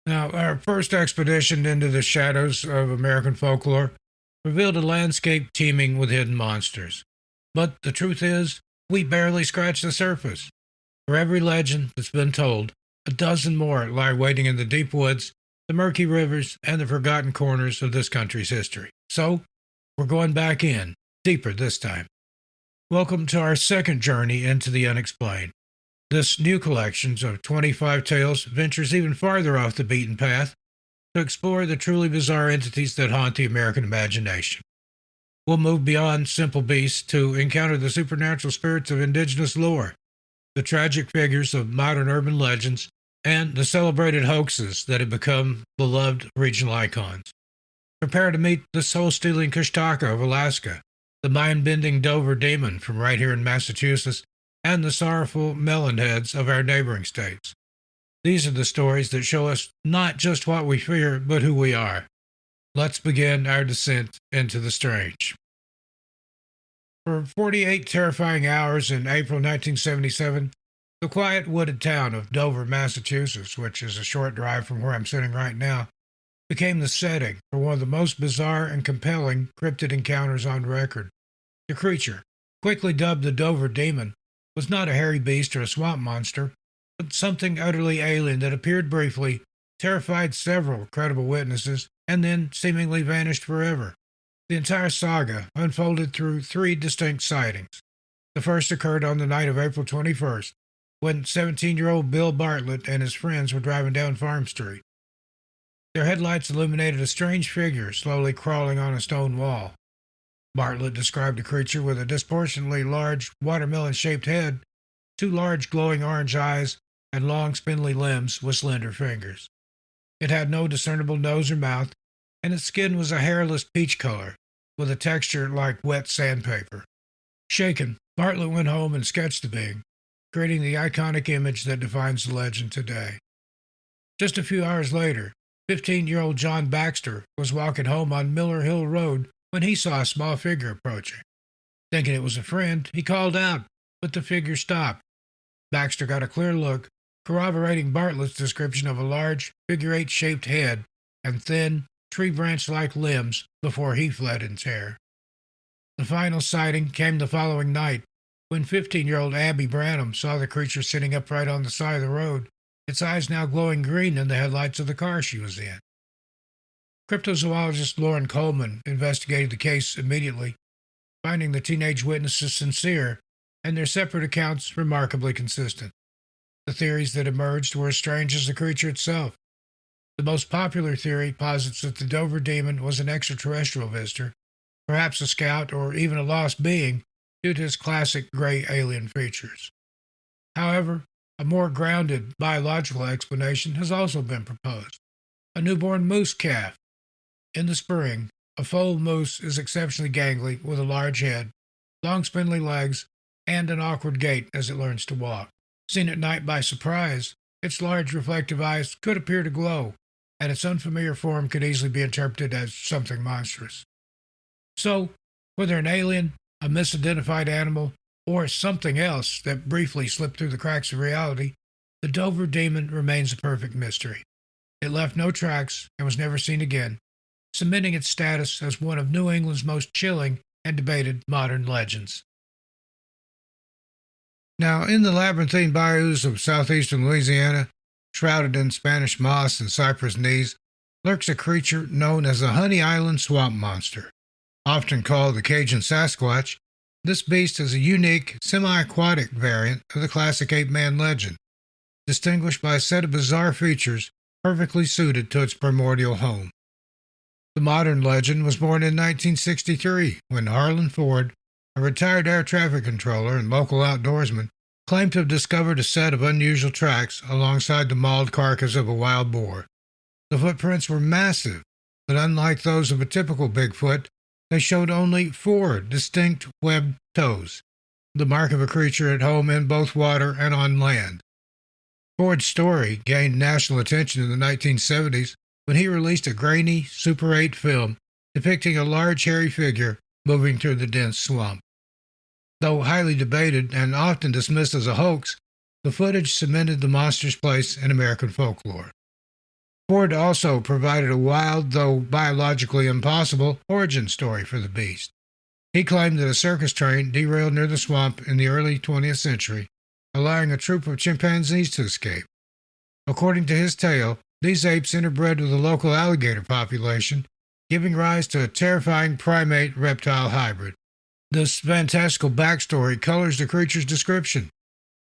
Now, our first expedition into the shadows of American folklore revealed a landscape teeming with hidden monsters. But the truth is, we barely scratched the surface. For every legend that's been told, a dozen more lie waiting in the deep woods, the murky rivers, and the forgotten corners of this country's history. So, we're going back in, deeper this time. Welcome to our second journey into the unexplained. This new collection of 25 tales ventures even farther off the beaten path to explore the truly bizarre entities that haunt the American imagination. We'll move beyond simple beasts to encounter the supernatural spirits of indigenous lore, the tragic figures of modern urban legends, and the celebrated hoaxes that have become beloved regional icons. Prepare to meet the soul-stealing Kushtaka of Alaska, the mind-bending Dover demon from right here in Massachusetts, and the sorrowful melon heads of our neighboring states. These are the stories that show us not just what we fear, but who we are. Let's begin our descent into the strange. For 48 terrifying hours in April 1977, the quiet wooded town of Dover, Massachusetts, which is a short drive from where I'm sitting right now, became the setting for one of the most bizarre and compelling cryptid encounters on record. The creature, quickly dubbed the Dover Demon, was not a hairy beast or a swamp monster, but something utterly alien that appeared briefly, terrified several credible witnesses, and then seemingly vanished forever. The entire saga unfolded through three distinct sightings. The first occurred on the night of April 21st, when 17-year-old Bill Bartlett and his friends were driving down Farm Street. Their headlights illuminated a strange figure slowly crawling on a stone wall. Bartlett described a creature with a disproportionately large watermelon-shaped head, two large glowing orange eyes, and long spindly limbs with slender fingers. It had no discernible nose or mouth, and its skin was a hairless peach color, with a texture like wet sandpaper. Shaken, Bartlett went home and sketched the being, creating the iconic image that defines the legend today. Just a few hours later, 15-year-old John Baxter was walking home on Miller Hill Road when he saw a small figure approaching. Thinking it was a friend, he called out, but the figure stopped. Baxter got a clear look, corroborating Bartlett's description of a large, figure-eight-shaped head and thin, tree-branch-like limbs before he fled in terror. The final sighting came the following night, when 15-year-old Abby Branham saw the creature sitting upright on the side of the road, its eyes now glowing green in the headlights of the car she was in. Cryptozoologist Lauren Coleman investigated the case immediately, finding the teenage witnesses sincere and their separate accounts remarkably consistent. The theories that emerged were as strange as the creature itself. The most popular theory posits that the Dover demon was an extraterrestrial visitor, perhaps a scout or even a lost being, due to his classic gray alien features. However, a more grounded biological explanation has also been proposed: a newborn moose calf. In the spring, a foal moose is exceptionally gangly with a large head, long spindly legs, and an awkward gait as it learns to walk. Seen at night by surprise, its large reflective eyes could appear to glow, and its unfamiliar form could easily be interpreted as something monstrous. So, whether an alien, a misidentified animal, or something else that briefly slipped through the cracks of reality, the Dover demon remains a perfect mystery. It left no tracks and was never seen again, cementing its status as one of New England's most chilling and debated modern legends. Now, in the labyrinthine bayous of southeastern Louisiana, shrouded in Spanish moss and cypress knees, lurks a creature known as the Honey Island Swamp Monster. Often called the Cajun Sasquatch, this beast is a unique, semi-aquatic variant of the classic ape-man legend, distinguished by a set of bizarre features perfectly suited to its primordial home. The modern legend was born in 1963 when Harlan Ford, a retired air traffic controller and local outdoorsman, claimed to have discovered a set of unusual tracks alongside the mauled carcass of a wild boar. The footprints were massive, but unlike those of a typical Bigfoot, they showed only 4 distinct webbed toes, the mark of a creature at home in both water and on land. Ford's story gained national attention in the 1970s when he released a grainy Super 8 film depicting a large hairy figure moving through the dense swamp. Though highly debated and often dismissed as a hoax, the footage cemented the monster's place in American folklore. Ford also provided a wild, though biologically impossible, origin story for the beast. He claimed that a circus train derailed near the swamp in the early 20th century, allowing a troop of chimpanzees to escape. According to his tale, these apes interbred with the local alligator population, giving rise to a terrifying primate-reptile hybrid. This fantastical backstory colors the creature's description.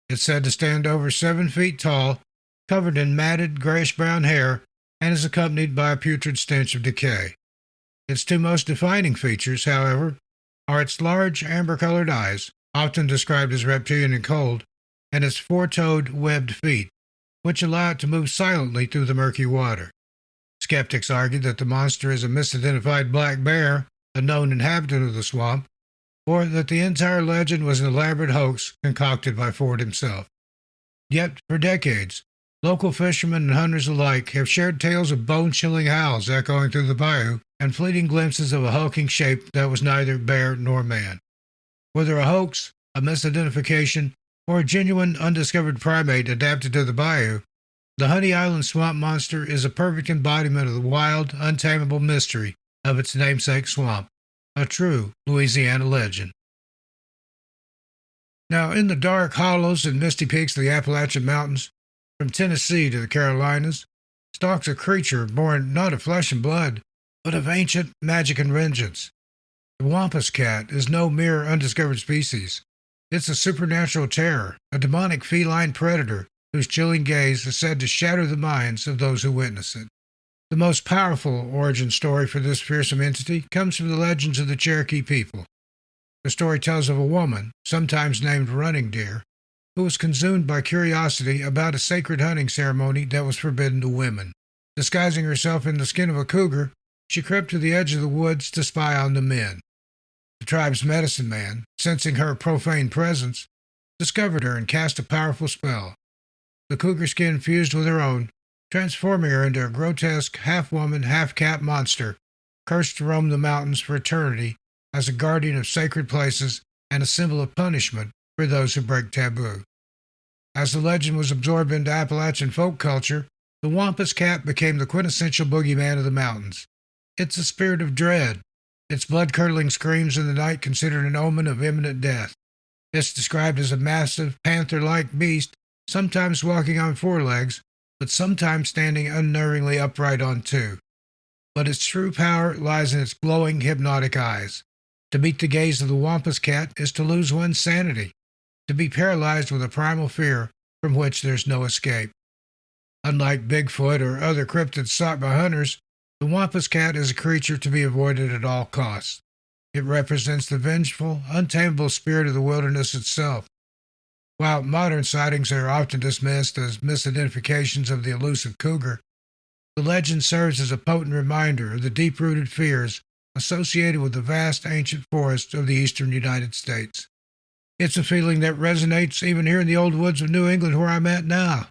It's said to stand over 7 feet tall, covered in matted grayish-brown hair, and is accompanied by a putrid stench of decay. Its two most defining features, however, are its large amber-colored eyes, often described as reptilian and cold, and its 4-toed, webbed feet, which allow it to move silently through the murky water. Skeptics argue that the monster is a misidentified black bear, a known inhabitant of the swamp, or that the entire legend was an elaborate hoax concocted by Ford himself. Yet, for decades, local fishermen and hunters alike have shared tales of bone-chilling howls echoing through the bayou and fleeting glimpses of a hulking shape that was neither bear nor man. Whether a hoax, a misidentification, or a genuine undiscovered primate adapted to the bayou, the Honey Island swamp monster is a perfect embodiment of the wild, untamable mystery of its namesake swamp, a true Louisiana legend. Now, in the dark hollows and misty peaks of the Appalachian Mountains, from Tennessee to the Carolinas, stalks a creature born not of flesh and blood, but of ancient magic and vengeance. The Wampus cat is no mere undiscovered species. It's a supernatural terror, a demonic feline predator whose chilling gaze is said to shatter the minds of those who witness it. The most powerful origin story for this fearsome entity comes from the legends of the Cherokee people. The story tells of a woman, sometimes named Running Deer, who was consumed by curiosity about a sacred hunting ceremony that was forbidden to women. Disguising herself in the skin of a cougar, she crept to the edge of the woods to spy on the men. The tribe's medicine man, sensing her profane presence, discovered her and cast a powerful spell. The cougar skin fused with her own, transforming her into a grotesque half-woman, half-cat monster, cursed to roam the mountains for eternity as a guardian of sacred places and a symbol of punishment for those who break taboo. As the legend was absorbed into Appalachian folk culture, the Wampus cat became the quintessential boogeyman of the mountains. It's a spirit of dread, its blood-curdling screams in the night considered an omen of imminent death. It's described as a massive, panther-like beast, sometimes walking on 4 legs, but sometimes standing unnervingly upright on 2. But its true power lies in its glowing, hypnotic eyes. To meet the gaze of the Wampus cat is to lose one's sanity, to be paralyzed with a primal fear from which there's no escape. Unlike Bigfoot or other cryptids sought by hunters, the Wampus cat is a creature to be avoided at all costs. It represents the vengeful, untamable spirit of the wilderness itself. While modern sightings are often dismissed as misidentifications of the elusive cougar, the legend serves as a potent reminder of the deep-rooted fears associated with the vast ancient forests of the eastern United States. It's a feeling that resonates even here in the old woods of New England where I'm at now.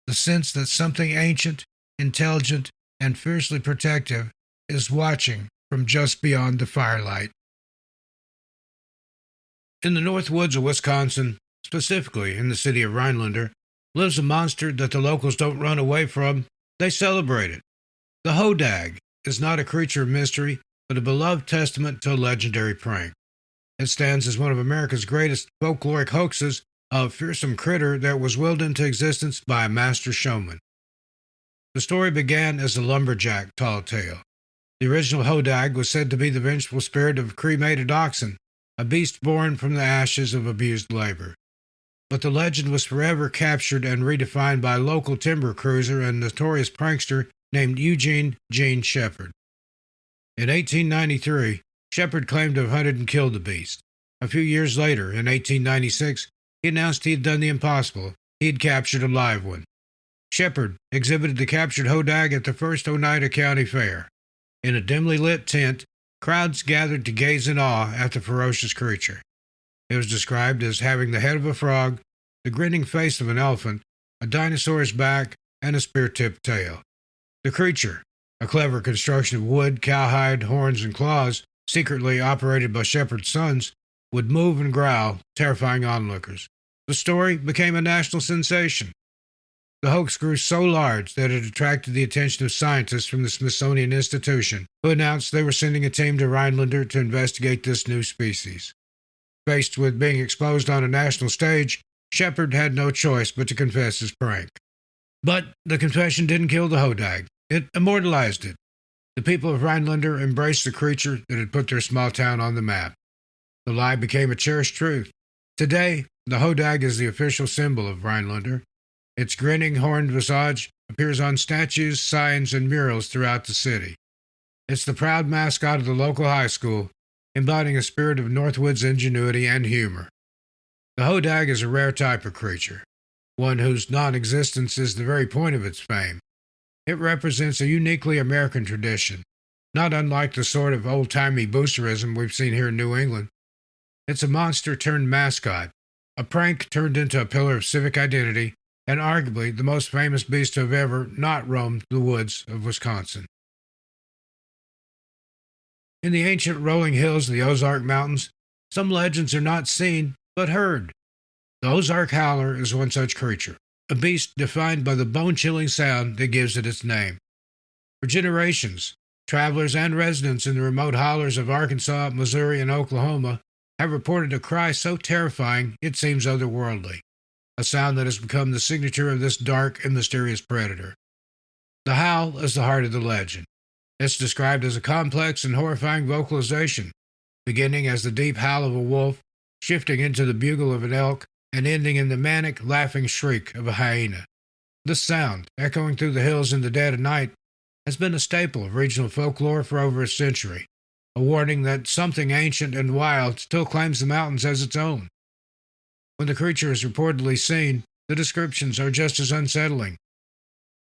The sense that something ancient, intelligent, and fiercely protective is watching from just beyond the firelight. In the north woods of Wisconsin, specifically in the city of Rhinelander, lives a monster that the locals don't run away from, they celebrate it. The Hodag is not a creature of mystery, but a beloved testament to a legendary prank. It stands as one of America's greatest folkloric hoaxes, a fearsome critter that was willed into existence by a master showman. The story began as a lumberjack tall tale. The original Hodag was said to be the vengeful spirit of cremated oxen, a beast born from the ashes of abused labor. But the legend was forever captured and redefined by a local timber cruiser and notorious prankster named Eugene Gene Shepard. In 1893, Shepard claimed to have hunted and killed the beast. A few years later, in 1896, he announced he had done the impossible. He had captured a live one. Shepard exhibited the captured Hodag at the first Oneida County Fair. In a dimly lit tent, crowds gathered to gaze in awe at the ferocious creature. It was described as having the head of a frog, the grinning face of an elephant, a dinosaur's back, and a spear-tipped tail. The creature, a clever construction of wood, cowhide, horns, and claws, secretly operated by Shepard's sons, would move and growl, terrifying onlookers. The story became a national sensation. The hoax grew so large that it attracted the attention of scientists from the Smithsonian Institution, who announced they were sending a team to Rhinelander to investigate this new species. Faced with being exposed on a national stage, Shepard had no choice but to confess his prank. But the confession didn't kill the Hodag. It immortalized it. The people of Rhinelander embraced the creature that had put their small town on the map. The lie became a cherished truth. Today, the Hodag is the official symbol of Rhinelander. Its grinning, horned visage appears on statues, signs, and murals throughout the city. It's the proud mascot of the local high school, embodying a spirit of Northwood's ingenuity and humor. The Hodag is a rare type of creature, one whose non-existence is the very point of its fame. It represents a uniquely American tradition, not unlike the sort of old-timey boosterism we've seen here in New England. It's a monster-turned-mascot, a prank turned into a pillar of civic identity, and arguably the most famous beast to have ever not roamed the woods of Wisconsin. In the ancient rolling hills of the Ozark Mountains, some legends are not seen, but heard. The Ozark Howler is one such creature, a beast defined by the bone-chilling sound that gives it its name. For generations, travelers and residents in the remote hollers of Arkansas, Missouri, and Oklahoma have reported a cry so terrifying it seems otherworldly, a sound that has become the signature of this dark and mysterious predator. The howl is the heart of the legend. It's described as a complex and horrifying vocalization, beginning as the deep howl of a wolf, shifting into the bugle of an elk, and ending in the manic, laughing shriek of a hyena. This sound, echoing through the hills in the dead of night, has been a staple of regional folklore for over a century, a warning that something ancient and wild still claims the mountains as its own. When the creature is reportedly seen, the descriptions are just as unsettling.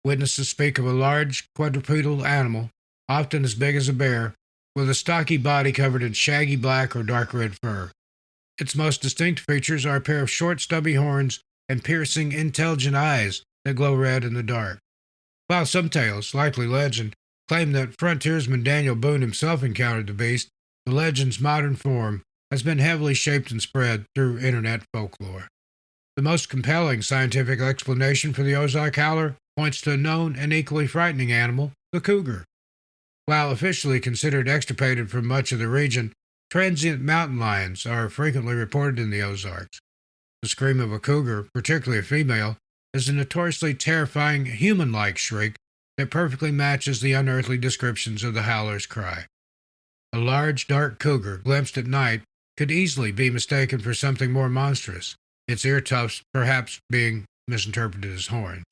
Witnesses speak of a large, quadrupedal animal, often as big as a bear, with a stocky body covered in shaggy black or dark red fur. Its most distinct features are a pair of short, stubby horns and piercing, intelligent eyes that glow red in the dark. While some tales, likely legend, claim that frontiersman Daniel Boone himself encountered the beast, the legend's modern form has been heavily shaped and spread through internet folklore. The most compelling scientific explanation for the Ozark Howler points to a known and equally frightening animal, the cougar. While officially considered extirpated from much of the region, transient mountain lions are frequently reported in the Ozarks. The scream of a cougar, particularly a female, is a notoriously terrifying human-like shriek that perfectly matches the unearthly descriptions of the howler's cry. A large, dark cougar glimpsed at night could easily be mistaken for something more monstrous, its ear tufts perhaps being misinterpreted as horns.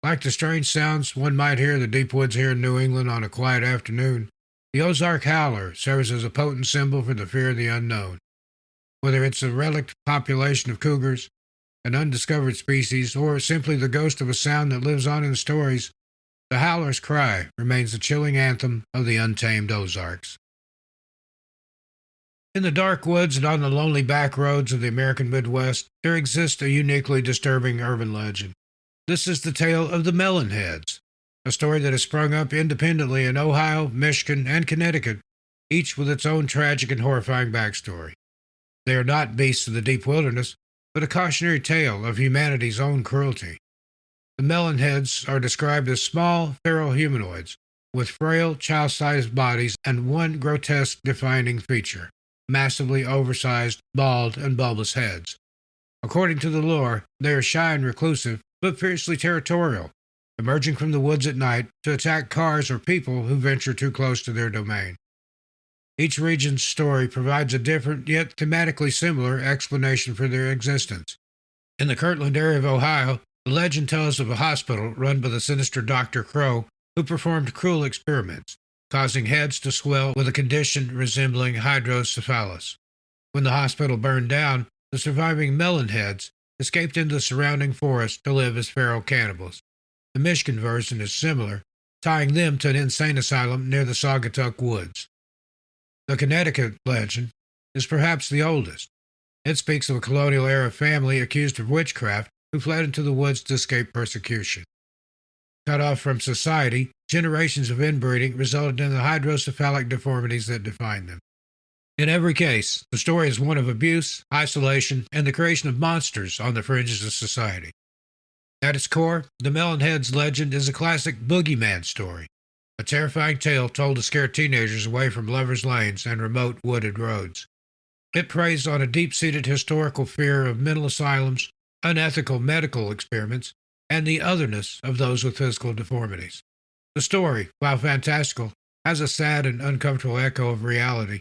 Like the strange sounds one might hear in the deep woods here in New England on a quiet afternoon, the Ozark Howler serves as a potent symbol for the fear of the unknown. Whether it's a relict population of cougars, an undiscovered species, or simply the ghost of a sound that lives on in stories, the howler's cry remains the chilling anthem of the untamed Ozarks. In the dark woods and on the lonely back roads of the American Midwest, there exists a uniquely disturbing urban legend. This is the tale of the Melon Heads, a story that has sprung up independently in Ohio, Michigan, and Connecticut, each with its own tragic and horrifying backstory. They are not beasts of the deep wilderness, but a cautionary tale of humanity's own cruelty. The Melon Heads are described as small, feral humanoids, with frail, child-sized bodies and one grotesque defining feature: massively oversized, bald, and bulbous heads. According to the lore, they are shy and reclusive, but fiercely territorial, emerging from the woods at night to attack cars or people who venture too close to their domain. Each region's story provides a different, yet thematically similar, explanation for their existence. In the Kirtland area of Ohio, the legend tells of a hospital run by the sinister Dr. Crow who performed cruel experiments, causing heads to swell with a condition resembling hydrocephalus. When the hospital burned down, the surviving melon heads escaped into the surrounding forest to live as feral cannibals. The Michigan version is similar, tying them to an insane asylum near the Saugatuck Woods. The Connecticut legend is perhaps the oldest. It speaks of a colonial-era family accused of witchcraft who fled into the woods to escape persecution. Cut off from society, generations of inbreeding resulted in the hydrocephalic deformities that define them. In every case, the story is one of abuse, isolation, and the creation of monsters on the fringes of society. At its core, the Melonheads legend is a classic boogeyman story, a terrifying tale told to scare teenagers away from lovers' lanes and remote wooded roads. It preys on a deep-seated historical fear of mental asylums, unethical medical experiments, and the otherness of those with physical deformities. The story, while fantastical, has a sad and uncomfortable echo of reality,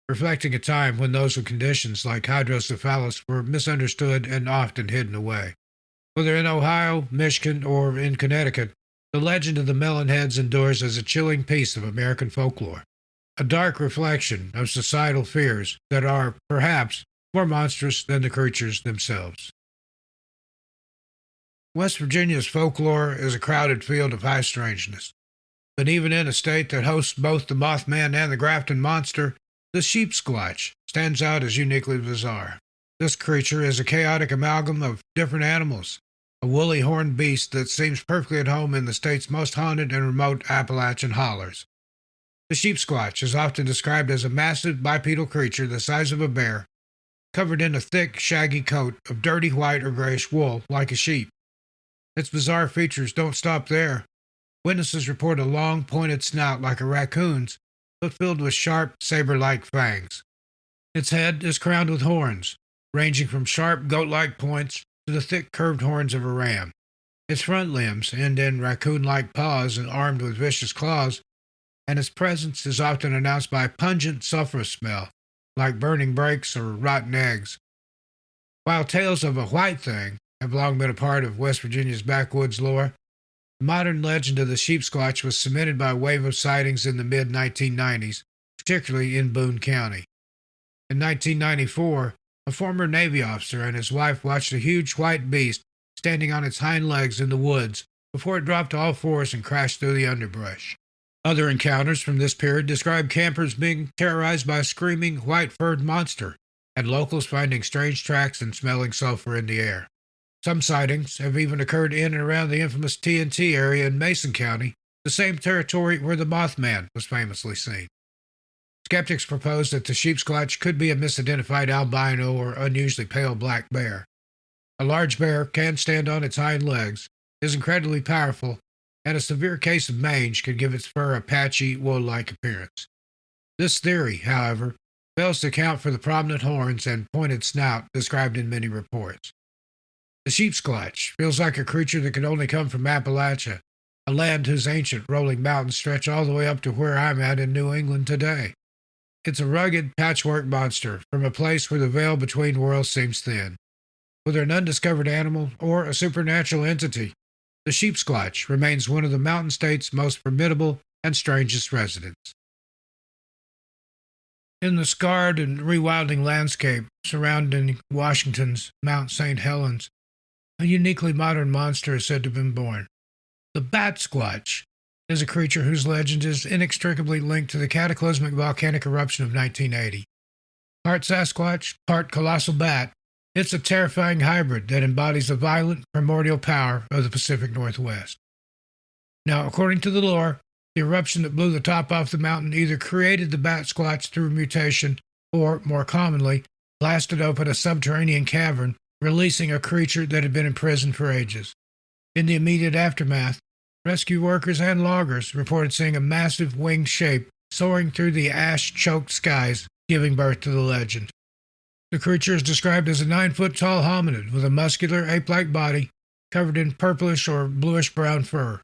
reflecting a time when those with conditions like hydrocephalus were misunderstood and often hidden away. Whether in Ohio, Michigan, or in Connecticut, the legend of the Melonheads endures as a chilling piece of American folklore, a dark reflection of societal fears that are, perhaps, more monstrous than the creatures themselves. West Virginia's folklore is a crowded field of high strangeness. But even in a state that hosts both the Mothman and the Grafton Monster, the sheep squatch stands out as uniquely bizarre. This creature is a chaotic amalgam of different animals, a woolly horned beast that seems perfectly at home in the state's most haunted and remote Appalachian hollers. The sheep squatch is often described as a massive bipedal creature the size of a bear, covered in a thick, shaggy coat of dirty white or grayish wool like a sheep. Its bizarre features don't stop there. Witnesses report a long, pointed snout like a raccoon's, but filled with sharp, saber-like fangs. Its head is crowned with horns, ranging from sharp, goat-like points to the thick, curved horns of a ram. Its front limbs end in raccoon-like paws and armed with vicious claws, and its presence is often announced by a pungent, sulfurous smell, like burning brakes or rotten eggs. While tales of a white thing have long been a part of West Virginia's backwoods lore, the modern legend of the sheep squatch was cemented by a wave of sightings in the mid-1990s, particularly in Boone County. In 1994, a former Navy officer and his wife watched a huge white beast standing on its hind legs in the woods before it dropped to all fours and crashed through the underbrush. Other encounters from this period describe campers being terrorized by a screaming, white-furred monster, and locals finding strange tracks and smelling sulfur in the air. Some sightings have even occurred in and around the infamous TNT area in Mason County, the same territory where the Mothman was famously seen. Skeptics propose that the sheep squatch could be a misidentified albino or unusually pale black bear. A large bear can stand on its hind legs, is incredibly powerful, and a severe case of mange could give its fur a patchy, wool-like appearance. This theory, however, fails to account for the prominent horns and pointed snout described in many reports. The sheep squatch feels like a creature that could only come from Appalachia, a land whose ancient rolling mountains stretch all the way up to where I'm at in New England today. It's a rugged patchwork monster from a place where the veil between worlds seems thin. Whether an undiscovered animal or a supernatural entity, the sheep squatch remains one of the mountain state's most formidable and strangest residents. In the scarred and rewilding landscape surrounding Washington's Mount St. Helens, a uniquely modern monster is said to have been born. The Batsquatch is a creature whose legend is inextricably linked to the cataclysmic volcanic eruption of 1980. Part Sasquatch, part colossal bat, it's a terrifying hybrid that embodies the violent, primordial power of the Pacific Northwest. Now, according to the lore, the eruption that blew the top off the mountain either created the Batsquatch through mutation or, more commonly, blasted open a subterranean cavern, releasing a creature that had been imprisoned for ages. In the immediate aftermath, rescue workers and loggers reported seeing a massive winged shape soaring through the ash-choked skies, giving birth to the legend. The creature is described as a 9-foot-tall hominid with a muscular, ape-like body covered in purplish or bluish-brown fur.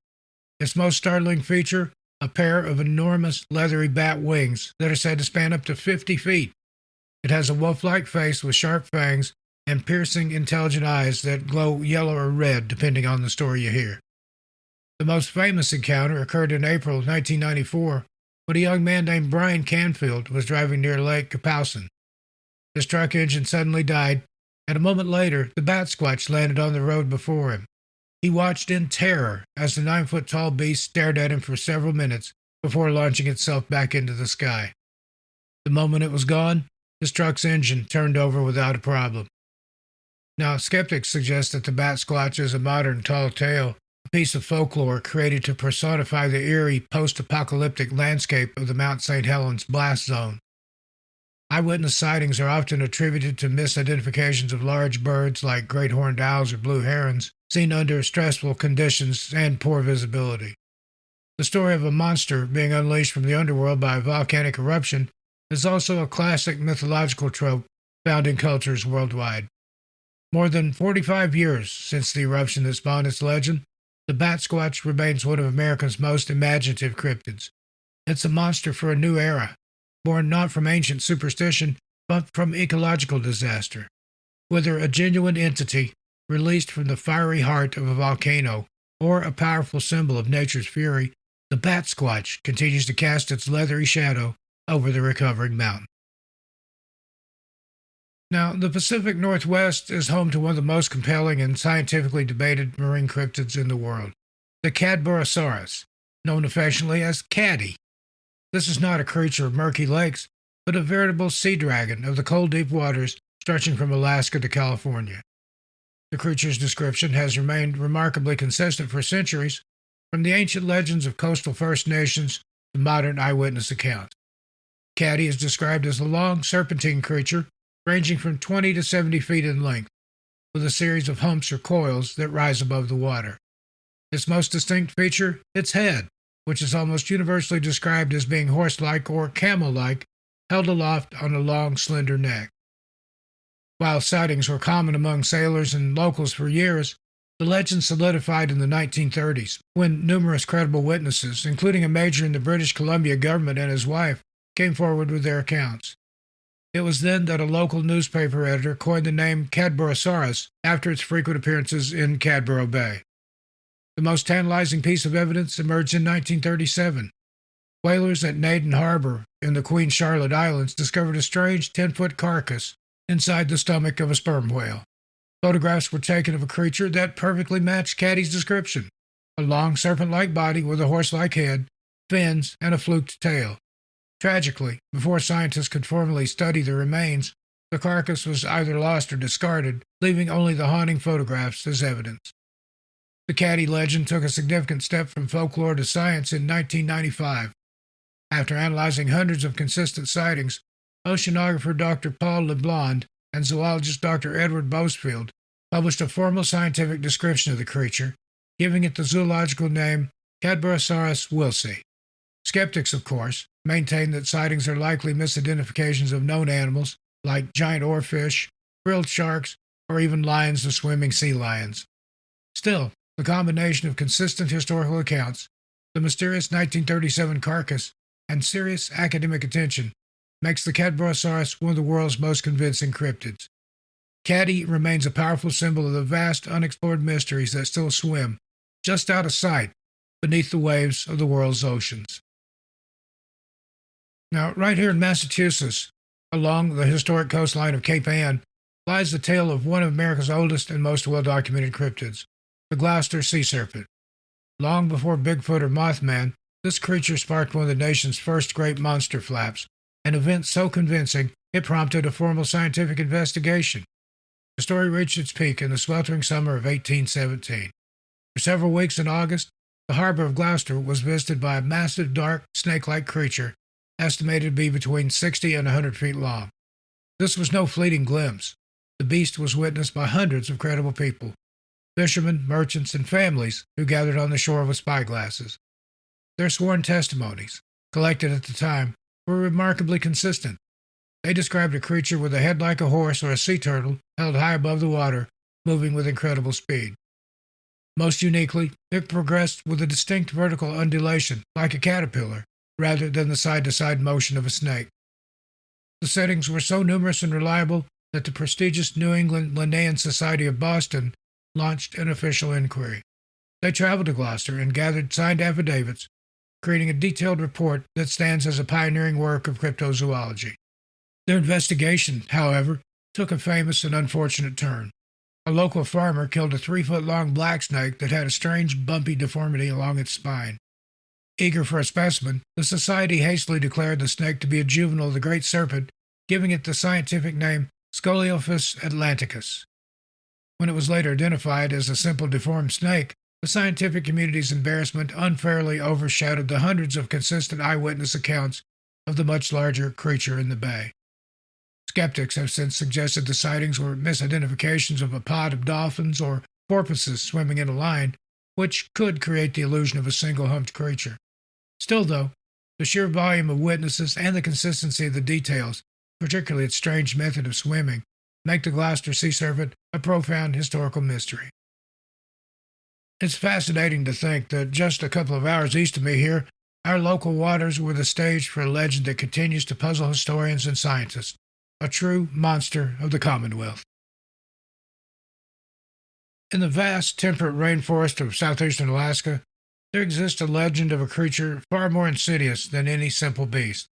Its most startling feature, a pair of enormous, leathery bat wings that are said to span up to 50 feet. It has a wolf-like face with sharp fangs and piercing, intelligent eyes that glow yellow or red depending on the story you hear. The most famous encounter occurred in April 1994 when a young man named Brian Canfield was driving near Lake Kapowsin. His truck engine suddenly died, and a moment later, the Batsquatch landed on the road before him. He watched in terror as the 9-foot-tall beast stared at him for several minutes before launching itself back into the sky. The moment it was gone, his truck's engine turned over without a problem. Now, skeptics suggest that the Batsquatch is a modern tall tale, a piece of folklore created to personify the eerie post-apocalyptic landscape of the Mount St. Helens blast zone. Eyewitness sightings are often attributed to misidentifications of large birds like great horned owls or blue herons, seen under stressful conditions and poor visibility. The story of a monster being unleashed from the underworld by a volcanic eruption is also a classic mythological trope found in cultures worldwide. More than 45 years since the eruption that spawned its legend, the Batsquatch remains one of America's most imaginative cryptids. It's a monster for a new era, born not from ancient superstition, but from ecological disaster. Whether a genuine entity released from the fiery heart of a volcano or a powerful symbol of nature's fury, the Batsquatch continues to cast its leathery shadow over the recovering mountain. Now, the Pacific Northwest is home to one of the most compelling and scientifically debated marine cryptids in the world, the Cadburosaurus, known affectionately as Caddy. This is not a creature of murky lakes, but a veritable sea dragon of the cold, deep waters stretching from Alaska to California. The creature's description has remained remarkably consistent for centuries, from the ancient legends of coastal First Nations to modern eyewitness accounts. Caddy is described as a long, serpentine creature ranging from 20 to 70 feet in length, with a series of humps or coils that rise above the water. Its most distinct feature, its head, which is almost universally described as being horse-like or camel-like, held aloft on a long, slender neck. While sightings were common among sailors and locals for years, the legend solidified in the 1930s, when numerous credible witnesses, including a major in the British Columbia government and his wife, came forward with their accounts. It was then that a local newspaper editor coined the name Cadburosaurus after its frequent appearances in Cadburo Bay. The most tantalizing piece of evidence emerged in 1937. Whalers at Naden Harbor in the Queen Charlotte Islands discovered a strange 10-foot carcass inside the stomach of a sperm whale. Photographs were taken of a creature that perfectly matched Caddy's description, a long serpent-like body with a horse-like head, fins, and a fluked tail. Tragically, before scientists could formally study the remains, the carcass was either lost or discarded, leaving only the haunting photographs as evidence. The Caddy legend took a significant step from folklore to science in 1995. After analyzing hundreds of consistent sightings, oceanographer Dr. Paul LeBlanc and zoologist Dr. Edward Bosefield published a formal scientific description of the creature, giving it the zoological name Cadburosaurus wilsey. Skeptics, of course, maintain that sightings are likely misidentifications of known animals like giant oarfish, grilled sharks, or even lions or swimming sea lions. Still, the combination of consistent historical accounts, the mysterious 1937 carcass, and serious academic attention makes the Cadburosaurus one of the world's most convincing cryptids. Caddy remains a powerful symbol of the vast unexplored mysteries that still swim, just out of sight, beneath the waves of the world's oceans. Now, right here in Massachusetts, along the historic coastline of Cape Ann, lies the tale of one of America's oldest and most well-documented cryptids, the Gloucester sea serpent. Long before Bigfoot or Mothman, this creature sparked one of the nation's first great monster flaps, an event so convincing it prompted a formal scientific investigation. The story reached its peak in the sweltering summer of 1817. For several weeks in August, the harbor of Gloucester was visited by a massive, dark, snake-like creature estimated to be between 60 and 100 feet long. This was no fleeting glimpse. The beast was witnessed by hundreds of credible people, fishermen, merchants, and families who gathered on the shore with spyglasses. Their sworn testimonies, collected at the time, were remarkably consistent. They described a creature with a head like a horse or a sea turtle held high above the water, moving with incredible speed. Most uniquely, it progressed with a distinct vertical undulation, like a caterpillar, rather than the side-to-side motion of a snake. The sightings were so numerous and reliable that the prestigious New England Linnean Society of Boston launched an official inquiry. They traveled to Gloucester and gathered signed affidavits, creating a detailed report that stands as a pioneering work of cryptozoology. Their investigation, however, took a famous and unfortunate turn. A local farmer killed a 3-foot-long black snake that had a strange, bumpy deformity along its spine. Eager for a specimen, the society hastily declared the snake to be a juvenile of the great serpent, giving it the scientific name Scoliophus atlanticus. When it was later identified as a simple deformed snake, the scientific community's embarrassment unfairly overshadowed the hundreds of consistent eyewitness accounts of the much larger creature in the bay. Skeptics have since suggested the sightings were misidentifications of a pod of dolphins or porpoises swimming in a line, which could create the illusion of a single humped creature. Still, though, the sheer volume of witnesses and the consistency of the details, particularly its strange method of swimming, make the Gloucester sea serpent a profound historical mystery. It's fascinating to think that just a couple of hours east of me here, our local waters were the stage for a legend that continues to puzzle historians and scientists, a true monster of the Commonwealth. In the vast temperate rainforest of southeastern Alaska, there exists a legend of a creature far more insidious than any simple beast.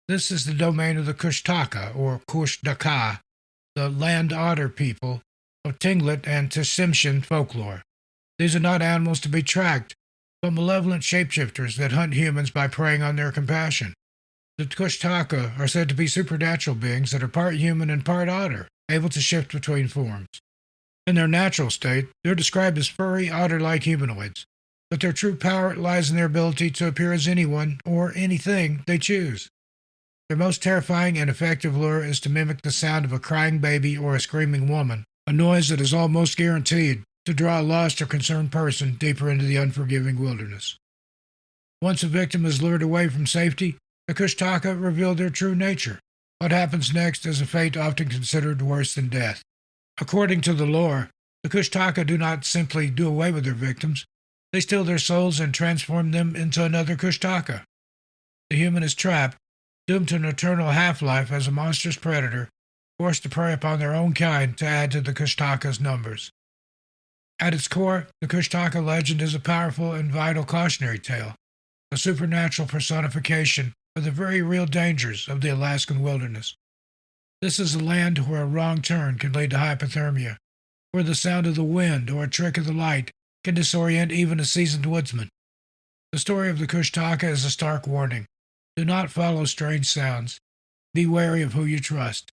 This is the domain of the Kushtaka, or Kushtaka, the land otter people of Tlingit and Tsimshian folklore. These are not animals to be tracked, but malevolent shapeshifters that hunt humans by preying on their compassion. The Kushtaka are said to be supernatural beings that are part human and part otter, able to shift between forms. In their natural state, they're described as furry, otter-like humanoids, but their true power lies in their ability to appear as anyone or anything they choose. Their most terrifying and effective lure is to mimic the sound of a crying baby or a screaming woman, a noise that is almost guaranteed to draw a lost or concerned person deeper into the unforgiving wilderness. Once a victim is lured away from safety, the Kushtaka reveal their true nature. What happens next is a fate often considered worse than death. According to the lore, the Kushtaka do not simply do away with their victims, they steal their souls and transform them into another Kushtaka. The human is trapped, doomed to an eternal half-life as a monstrous predator, forced to prey upon their own kind to add to the Kushtaka's numbers. At its core, the Kushtaka legend is a powerful and vital cautionary tale, a supernatural personification of the very real dangers of the Alaskan wilderness. This is a land where a wrong turn can lead to hypothermia, where the sound of the wind or a trick of the light can disorient even a seasoned woodsman. The story of the Kushtaka is a stark warning. Do not follow strange sounds. Be wary of who you trust,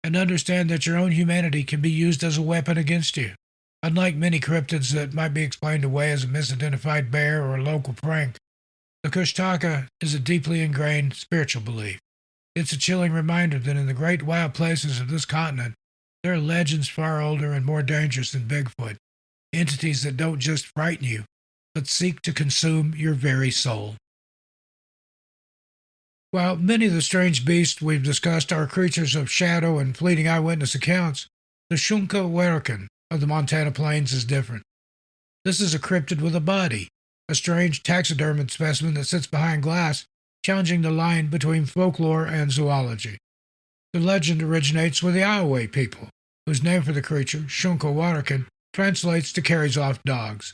and understand that your own humanity can be used as a weapon against you. Unlike many cryptids that might be explained away as a misidentified bear or a local prank, the Kushtaka is a deeply ingrained spiritual belief. It's a chilling reminder that in the great wild places of this continent, there are legends far older and more dangerous than Bigfoot, entities that don't just frighten you, but seek to consume your very soul. While many of the strange beasts we've discussed are creatures of shadow and fleeting eyewitness accounts, the Shunka Warakin of the Montana Plains is different. This is a cryptid with a body, a strange taxidermied specimen that sits behind glass, challenging the line between folklore and zoology. The legend originates with the Iowa people, whose name for the creature, Shunka Warakin, translates to carries off dogs.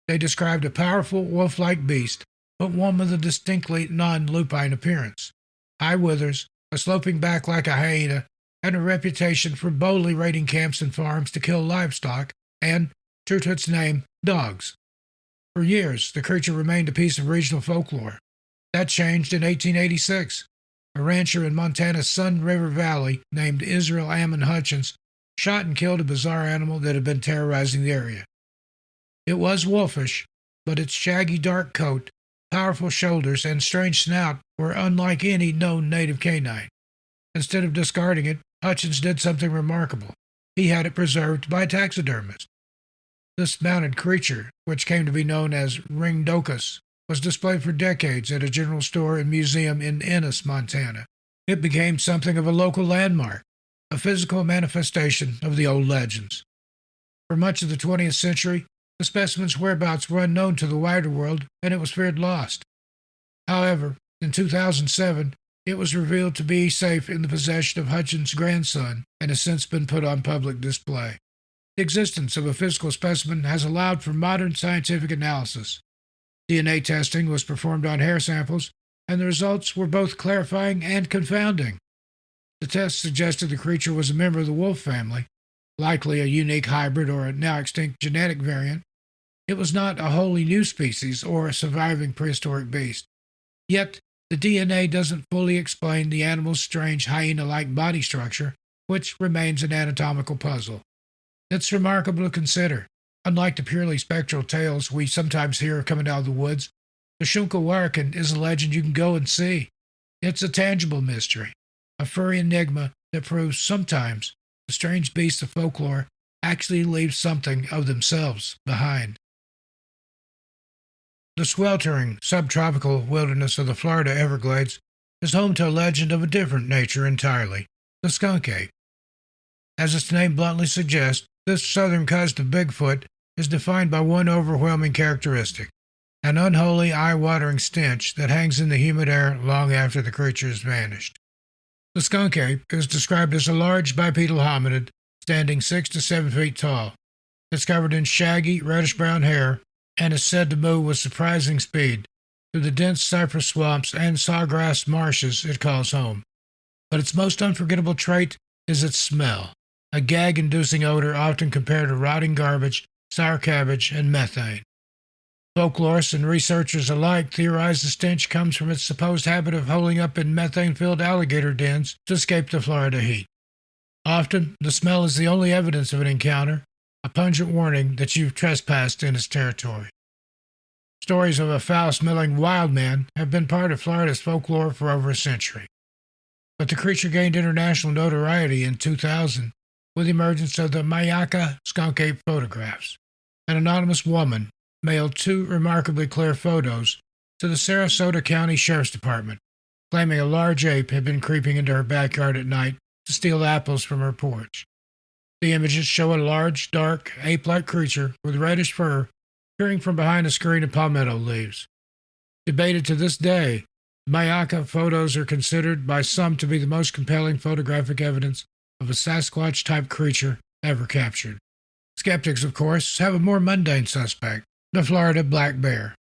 They described a powerful wolf-like beast, but one with a distinctly non-lupine appearance. High withers, a sloping back like a hyena, and a reputation for boldly raiding camps and farms to kill livestock and, true to its name, dogs. For years, the creature remained a piece of regional folklore. That changed in 1886. A rancher in Montana's Sun River Valley named Israel Ammon Hutchins shot and killed a bizarre animal that had been terrorizing the area. It was wolfish, but its shaggy dark coat, powerful shoulders, and strange snout were unlike any known native canine. Instead of discarding it, Hutchins did something remarkable. He had it preserved by a taxidermist. This mounted creature, which came to be known as Ringdokus, was displayed for decades at a general store and museum in Ennis, Montana. It became something of a local landmark, a physical manifestation of the old legends. For much of the 20th century, the specimen's whereabouts were unknown to the wider world, and it was feared lost. However, in 2007, it was revealed to be safe in the possession of Hutchins' grandson and has since been put on public display. The existence of a physical specimen has allowed for modern scientific analysis. DNA testing was performed on hair samples, and the results were both clarifying and confounding. The test suggested the creature was a member of the wolf family, likely a unique hybrid or a now extinct genetic variant. It was not a wholly new species or a surviving prehistoric beast. Yet, the DNA doesn't fully explain the animal's strange hyena-like body structure, which remains an anatomical puzzle. It's remarkable to consider. Unlike the purely spectral tales we sometimes hear coming out of the woods, the Shunka Warakin is a legend you can go and see. It's a tangible mystery, a furry enigma that proves sometimes the strange beasts of folklore actually leave something of themselves behind. The sweltering subtropical wilderness of the Florida Everglades is home to a legend of a different nature entirely, the skunk ape. As its name bluntly suggests, this southern cousin of Bigfoot is defined by one overwhelming characteristic: an unholy, eye-watering stench that hangs in the humid air long after the creature has vanished. The skunk ape is described as a large bipedal hominid standing 6 to 7 feet tall. It's covered in shaggy, reddish-brown hair and is said to move with surprising speed through the dense cypress swamps and sawgrass marshes it calls home. But its most unforgettable trait is its smell, a gag-inducing odor often compared to rotting garbage, sour cabbage, and methane. Folklorists and researchers alike theorize the stench comes from its supposed habit of holing up in methane-filled alligator dens to escape the Florida heat. Often, the smell is the only evidence of an encounter, a pungent warning that you've trespassed in its territory. Stories of a foul-smelling wild man have been part of Florida's folklore for over a century. But the creature gained international notoriety in 2000 with the emergence of the Mayaka skunk ape photographs. An anonymous woman mailed 2 remarkably clear photos to the Sarasota County Sheriff's Department, claiming a large ape had been creeping into her backyard at night to steal apples from her porch. The images show a large, dark, ape-like creature with reddish fur peering from behind a screen of palmetto leaves. Debated to this day, Mayaka photos are considered by some to be the most compelling photographic evidence of a Sasquatch-type creature ever captured. Skeptics, of course, have a more mundane suspect: the Florida black bear.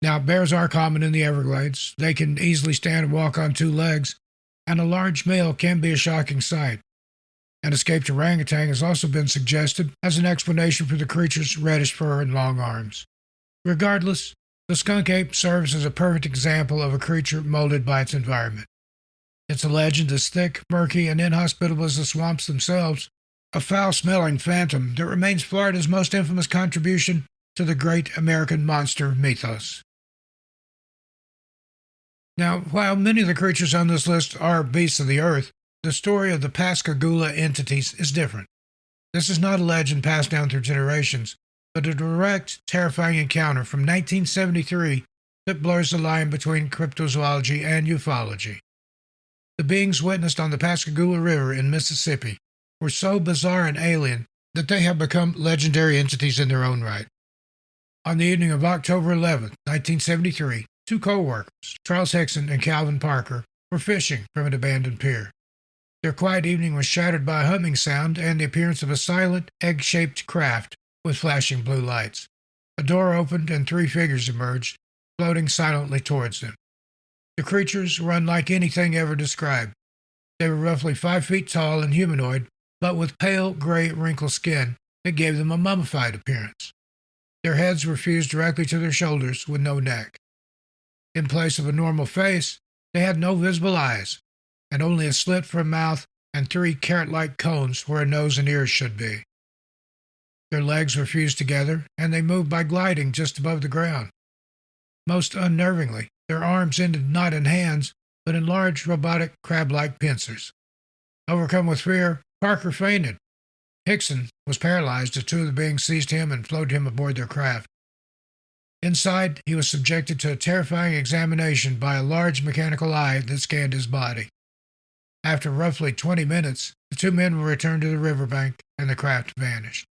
Now, bears are common in the Everglades. They can easily stand and walk on 2 legs, and a large male can be a shocking sight. An escaped orangutan has also been suggested as an explanation for the creature's reddish fur and long arms. Regardless, the skunk ape serves as a perfect example of a creature molded by its environment. It's a legend as thick, murky, and inhospitable as the swamps themselves, a foul-smelling phantom that remains Florida's most infamous contribution to the great American monster mythos. Now, while many of the creatures on this list are beasts of the earth, the story of the Pascagoula entities is different. This is not a legend passed down through generations, but a direct, terrifying encounter from 1973 that blurs the line between cryptozoology and ufology. The beings witnessed on the Pascagoula River in Mississippi were so bizarre and alien that they have become legendary entities in their own right. On the evening of October 11, 1973, 2 co-workers, Charles Hickson and Calvin Parker, were fishing from an abandoned pier. Their quiet evening was shattered by a humming sound and the appearance of a silent, egg-shaped craft with flashing blue lights. A door opened and 3 figures emerged, floating silently towards them. The creatures were unlike anything ever described. They were roughly 5 feet tall and humanoid, but with pale, gray, wrinkled skin that gave them a mummified appearance. Their heads were fused directly to their shoulders with no neck. In place of a normal face, they had no visible eyes, and only a slit for a mouth and 3 carrot-like cones where a nose and ears should be. Their legs were fused together, and they moved by gliding just above the ground. Most unnervingly, their arms ended not in hands, but in large, robotic, crab-like pincers. Overcome with fear, Parker fainted. Hickson was paralyzed as 2 of the beings seized him and floated him aboard their craft. Inside, he was subjected to a terrifying examination by a large mechanical eye that scanned his body. After roughly 20 minutes, the 2 men were returned to the riverbank and the craft vanished.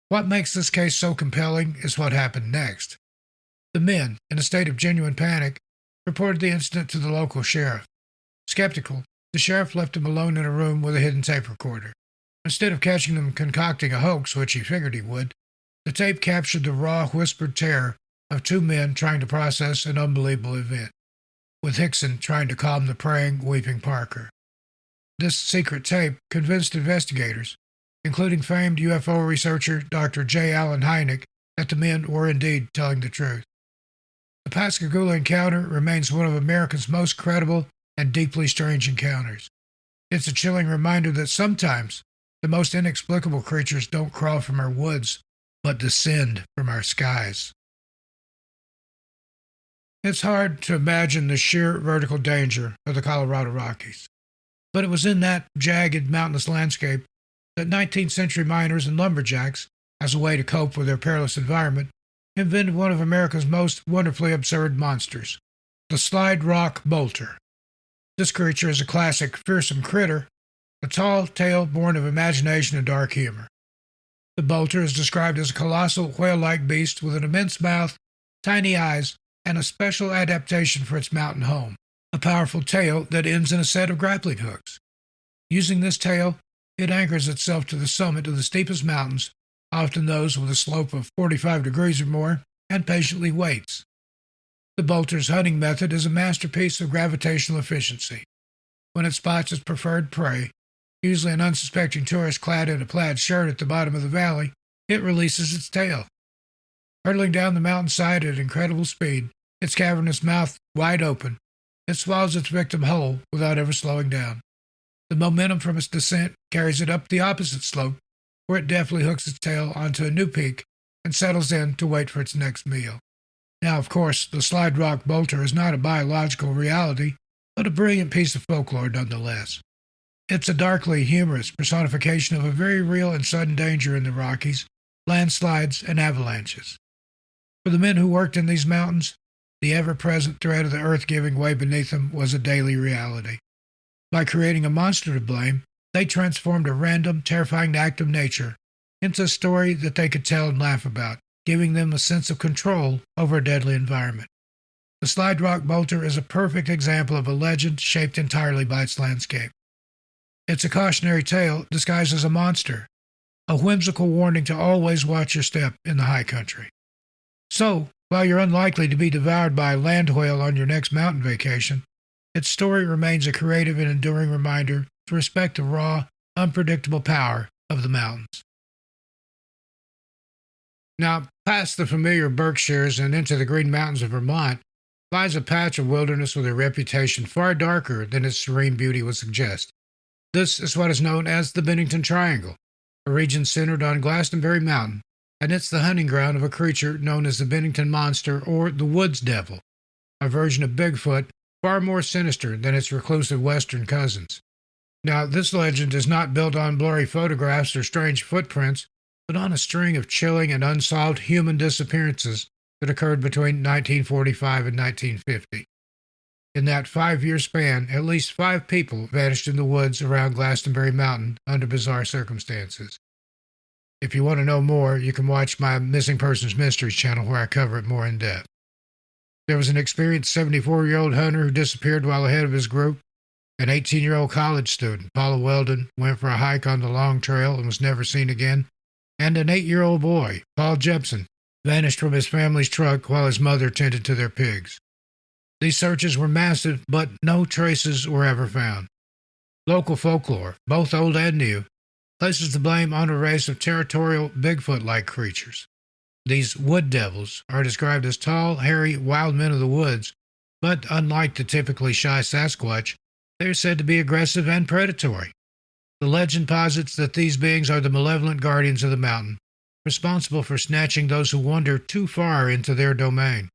What makes this case so compelling is what happened next. The men, in a state of genuine panic, reported the incident to the local sheriff. Skeptical, the sheriff left them alone in a room with a hidden tape recorder. Instead of catching them concocting a hoax, which he figured he would, the tape captured the raw, whispered terror of 2 men trying to process an unbelievable event, with Hickson trying to calm the praying, weeping Parker. This secret tape convinced investigators, including famed UFO researcher Dr. J. Allen Hynek, that the men were indeed telling the truth. The Pascagoula encounter remains one of America's most credible and deeply strange encounters. It's a chilling reminder that sometimes the most inexplicable creatures don't crawl from our woods, but descend from our skies. It's hard to imagine the sheer vertical danger of the Colorado Rockies, but it was in that jagged mountainous landscape that 19th century miners and lumberjacks, as a way to cope with their perilous environment, invented one of America's most wonderfully absurd monsters, the slide rock bolter. This creature is a classic fearsome critter, a tall tale born of imagination and dark humor. The bolter is described as a colossal whale-like beast with an immense mouth, tiny eyes, and a special adaptation for its mountain home, a powerful tail that ends in a set of grappling hooks. Using this tail, it anchors itself to the summit of the steepest mountains, often those with a slope of 45 degrees or more, and patiently waits. The bolter's hunting method is a masterpiece of gravitational efficiency. When it spots its preferred prey, usually an unsuspecting tourist clad in a plaid shirt at the bottom of the valley, it releases its tail. Hurtling down the mountainside at incredible speed, its cavernous mouth wide open, it swallows its victim whole without ever slowing down. The momentum from its descent carries it up the opposite slope, where it deftly hooks its tail onto a new peak and settles in to wait for its next meal. Now, of course, the slide rock bolter is not a biological reality, but a brilliant piece of folklore nonetheless. It's a darkly humorous personification of a very real and sudden danger in the Rockies, landslides, and avalanches. For the men who worked in these mountains, the ever-present threat of the earth giving way beneath them was a daily reality. By creating a monster to blame, they transformed a random, terrifying act of nature into a story that they could tell and laugh about, giving them a sense of control over a deadly environment. The slide rock bolter is a perfect example of a legend shaped entirely by its landscape. It's a cautionary tale disguised as a monster, a whimsical warning to always watch your step in the high country. So, while you're unlikely to be devoured by a land whale on your next mountain vacation, its story remains a creative and enduring reminder to respect the raw, unpredictable power of the mountains. Now, past the familiar Berkshires and into the Green Mountains of Vermont lies a patch of wilderness with a reputation far darker than its serene beauty would suggest. This is what is known as the Bennington Triangle, a region centered on Glastonbury Mountain, and it's the hunting ground of a creature known as the Bennington Monster or the Woods Devil, a version of Bigfoot far more sinister than its reclusive western cousins. Now, this legend is not built on blurry photographs or strange footprints, but on a string of chilling and unsolved human disappearances that occurred between 1945 and 1950. In that 5-year span, at least 5 people vanished in the woods around Glastonbury Mountain under bizarre circumstances. If you want to know more, you can watch my Missing Persons Mysteries channel where I cover it more in depth. There was an experienced 74-year-old hunter who disappeared while ahead of his group. An 18-year-old college student, Paula Weldon, went for a hike on the Long Trail and was never seen again. And an 8-year-old boy, Paul Jepson, vanished from his family's truck while his mother tended to their pigs. These searches were massive, but no traces were ever found. Local folklore, both old and new, places the blame on a race of territorial Bigfoot-like creatures. These wood devils are described as tall, hairy, wild men of the woods, but unlike the typically shy Sasquatch, they are said to be aggressive and predatory. The legend posits that these beings are the malevolent guardians of the mountain, responsible for snatching those who wander too far into their domain.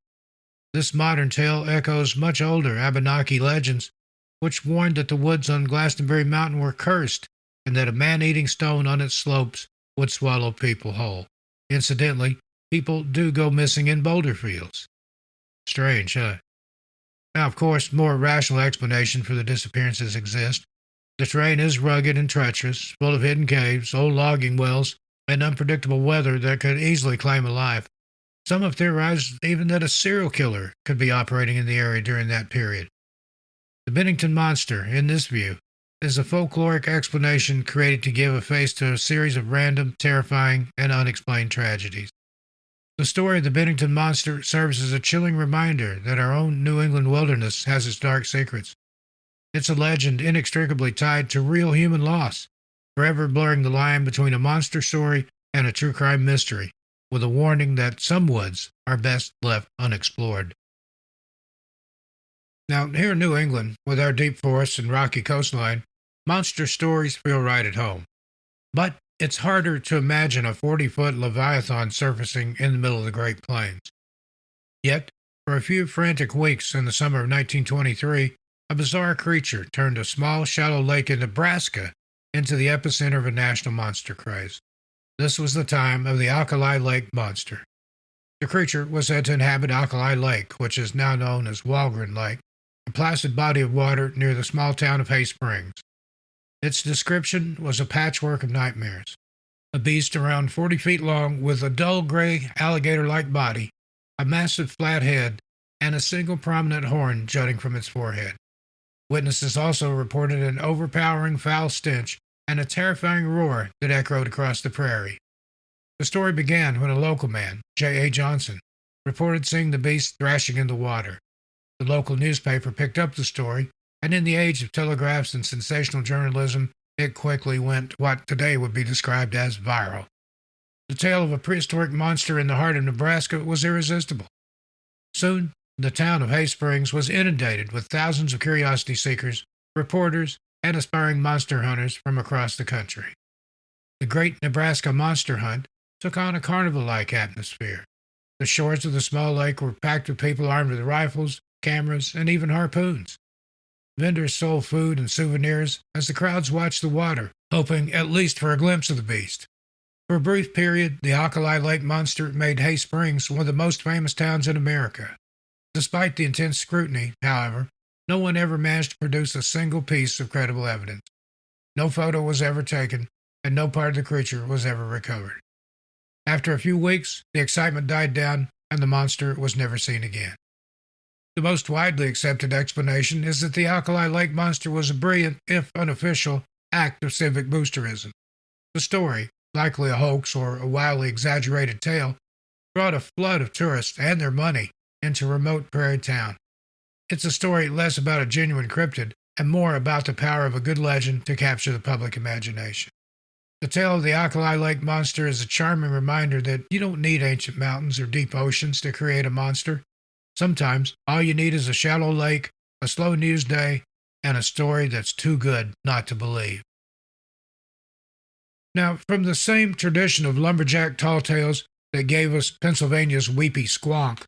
This modern tale echoes much older Abenaki legends, which warned that the woods on Glastonbury Mountain were cursed and that a man-eating stone on its slopes would swallow people whole. Incidentally, people do go missing in boulder fields. Strange, huh? Now, of course, more rational explanation for the disappearances exist. The terrain is rugged and treacherous, full of hidden caves, old logging wells, and unpredictable weather that could easily claim a life. Some have theorized even that a serial killer could be operating in the area during that period. The Bennington Monster, in this view, is a folkloric explanation created to give a face to a series of random, terrifying, and unexplained tragedies. The story of the Bennington Monster serves as a chilling reminder that our own New England wilderness has its dark secrets. It's a legend inextricably tied to real human loss, forever blurring the line between a monster story and a true crime mystery, with a warning that some woods are best left unexplored. Now, here in New England, with our deep forests and rocky coastline, monster stories feel right at home. But it's harder to imagine a 40-foot leviathan surfacing in the middle of the Great Plains. Yet, for a few frantic weeks in the summer of 1923, a bizarre creature turned a small, shallow lake in Nebraska into the epicenter of a national monster craze. This was the time of the Alkali Lake monster. The creature was said to inhabit Alkali Lake, which is now known as Walgren Lake, a placid body of water near the small town of Hay Springs. Its description was a patchwork of nightmares. A beast around 40 feet long with a dull gray alligator-like body, a massive flat head, and a single prominent horn jutting from its forehead. Witnesses also reported an overpowering foul stench and a terrifying roar that echoed across the prairie. The story began when a local man, J.A. Johnson, reported seeing the beast thrashing in the water. The local newspaper picked up the story, and in the age of telegraphs and sensational journalism, it quickly went what today would be described as viral. The tale of a prehistoric monster in the heart of Nebraska was irresistible. Soon, the town of Hay Springs was inundated with thousands of curiosity seekers, reporters, and aspiring monster hunters from across the country. The Great Nebraska Monster Hunt took on a carnival-like atmosphere. The shores of the small lake were packed with people armed with rifles, cameras, and even harpoons. Vendors sold food and souvenirs as the crowds watched the water, hoping at least for a glimpse of the beast. For a brief period, the Alkali Lake monster made Hay Springs one of the most famous towns in America. Despite the intense scrutiny, however, no one ever managed to produce a single piece of credible evidence. No photo was ever taken, and no part of the creature was ever recovered. After a few weeks, the excitement died down, and the monster was never seen again. The most widely accepted explanation is that the Alkali Lake monster was a brilliant, if unofficial, act of civic boosterism. The story, likely a hoax or a wildly exaggerated tale, brought a flood of tourists and their money into a remote prairie town. It's a story less about a genuine cryptid and more about the power of a good legend to capture the public imagination. The tale of the Alkali Lake monster is a charming reminder that you don't need ancient mountains or deep oceans to create a monster. Sometimes all you need is a shallow lake, a slow news day, and a story that's too good not to believe. Now, from the same tradition of lumberjack tall tales that gave us Pennsylvania's weepy Skunk,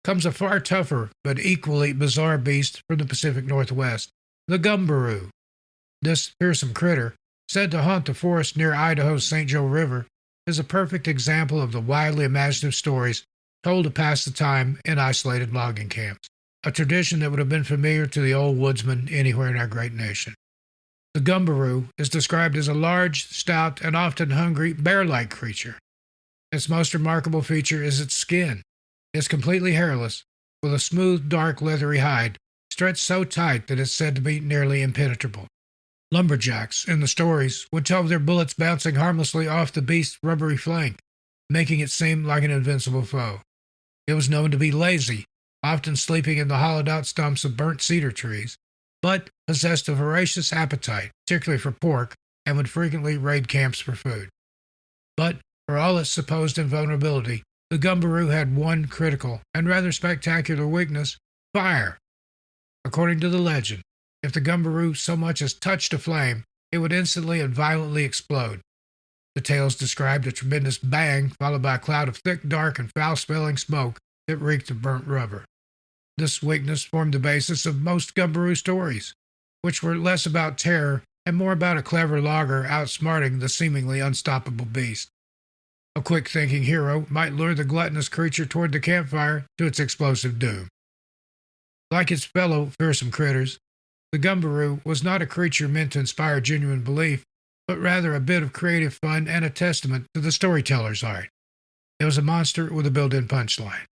comes a far tougher but equally bizarre beast from the Pacific Northwest, the Gumbaroo. This fearsome critter, said to haunt the forest near Idaho's St. Joe River, is a perfect example of the wildly imaginative stories told to pass the time in isolated logging camps, a tradition that would have been familiar to the old woodsman anywhere in our great nation. The Gumbaroo is described as a large, stout, and often hungry bear-like creature. Its most remarkable feature is its skin. It's completely hairless, with a smooth, dark, leathery hide, stretched so tight that it's said to be nearly impenetrable. Lumberjacks, in the stories, would tell of their bullets bouncing harmlessly off the beast's rubbery flank, making it seem like an invincible foe. It was known to be lazy, often sleeping in the hollowed-out stumps of burnt cedar trees, but possessed a voracious appetite, particularly for pork, and would frequently raid camps for food. But, for all its supposed invulnerability, the Gumbaroo had one critical and rather spectacular weakness: fire. According to the legend, if the Gumbaroo so much as touched a flame, it would instantly and violently explode. The tales described a tremendous bang followed by a cloud of thick, dark, and foul-smelling smoke that reeked of burnt rubber. This weakness formed the basis of most Gumbaroo stories, which were less about terror and more about a clever logger outsmarting the seemingly unstoppable beast. A quick-thinking hero might lure the gluttonous creature toward the campfire to its explosive doom. Like its fellow fearsome critters, the Gumbaroo was not a creature meant to inspire genuine belief, but rather a bit of creative fun and a testament to the storyteller's art. It was a monster with a built-in punchline.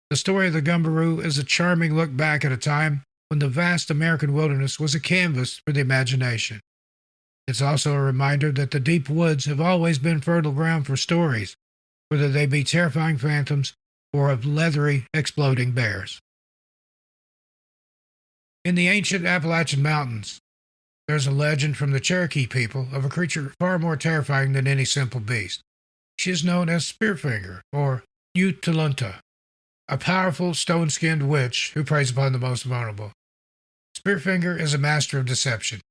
The story of the Gumbaroo is a charming look back at a time when the vast American wilderness was a canvas for the imagination. It's also a reminder that the deep woods have always been fertile ground for stories, whether they be terrifying phantoms or of leathery, exploding bears. In the ancient Appalachian Mountains, there's a legend from the Cherokee people of a creature far more terrifying than any simple beast. She is known as Spearfinger, or Utalunta, a powerful stone-skinned witch who preys upon the most vulnerable. Spearfinger is a master of deception.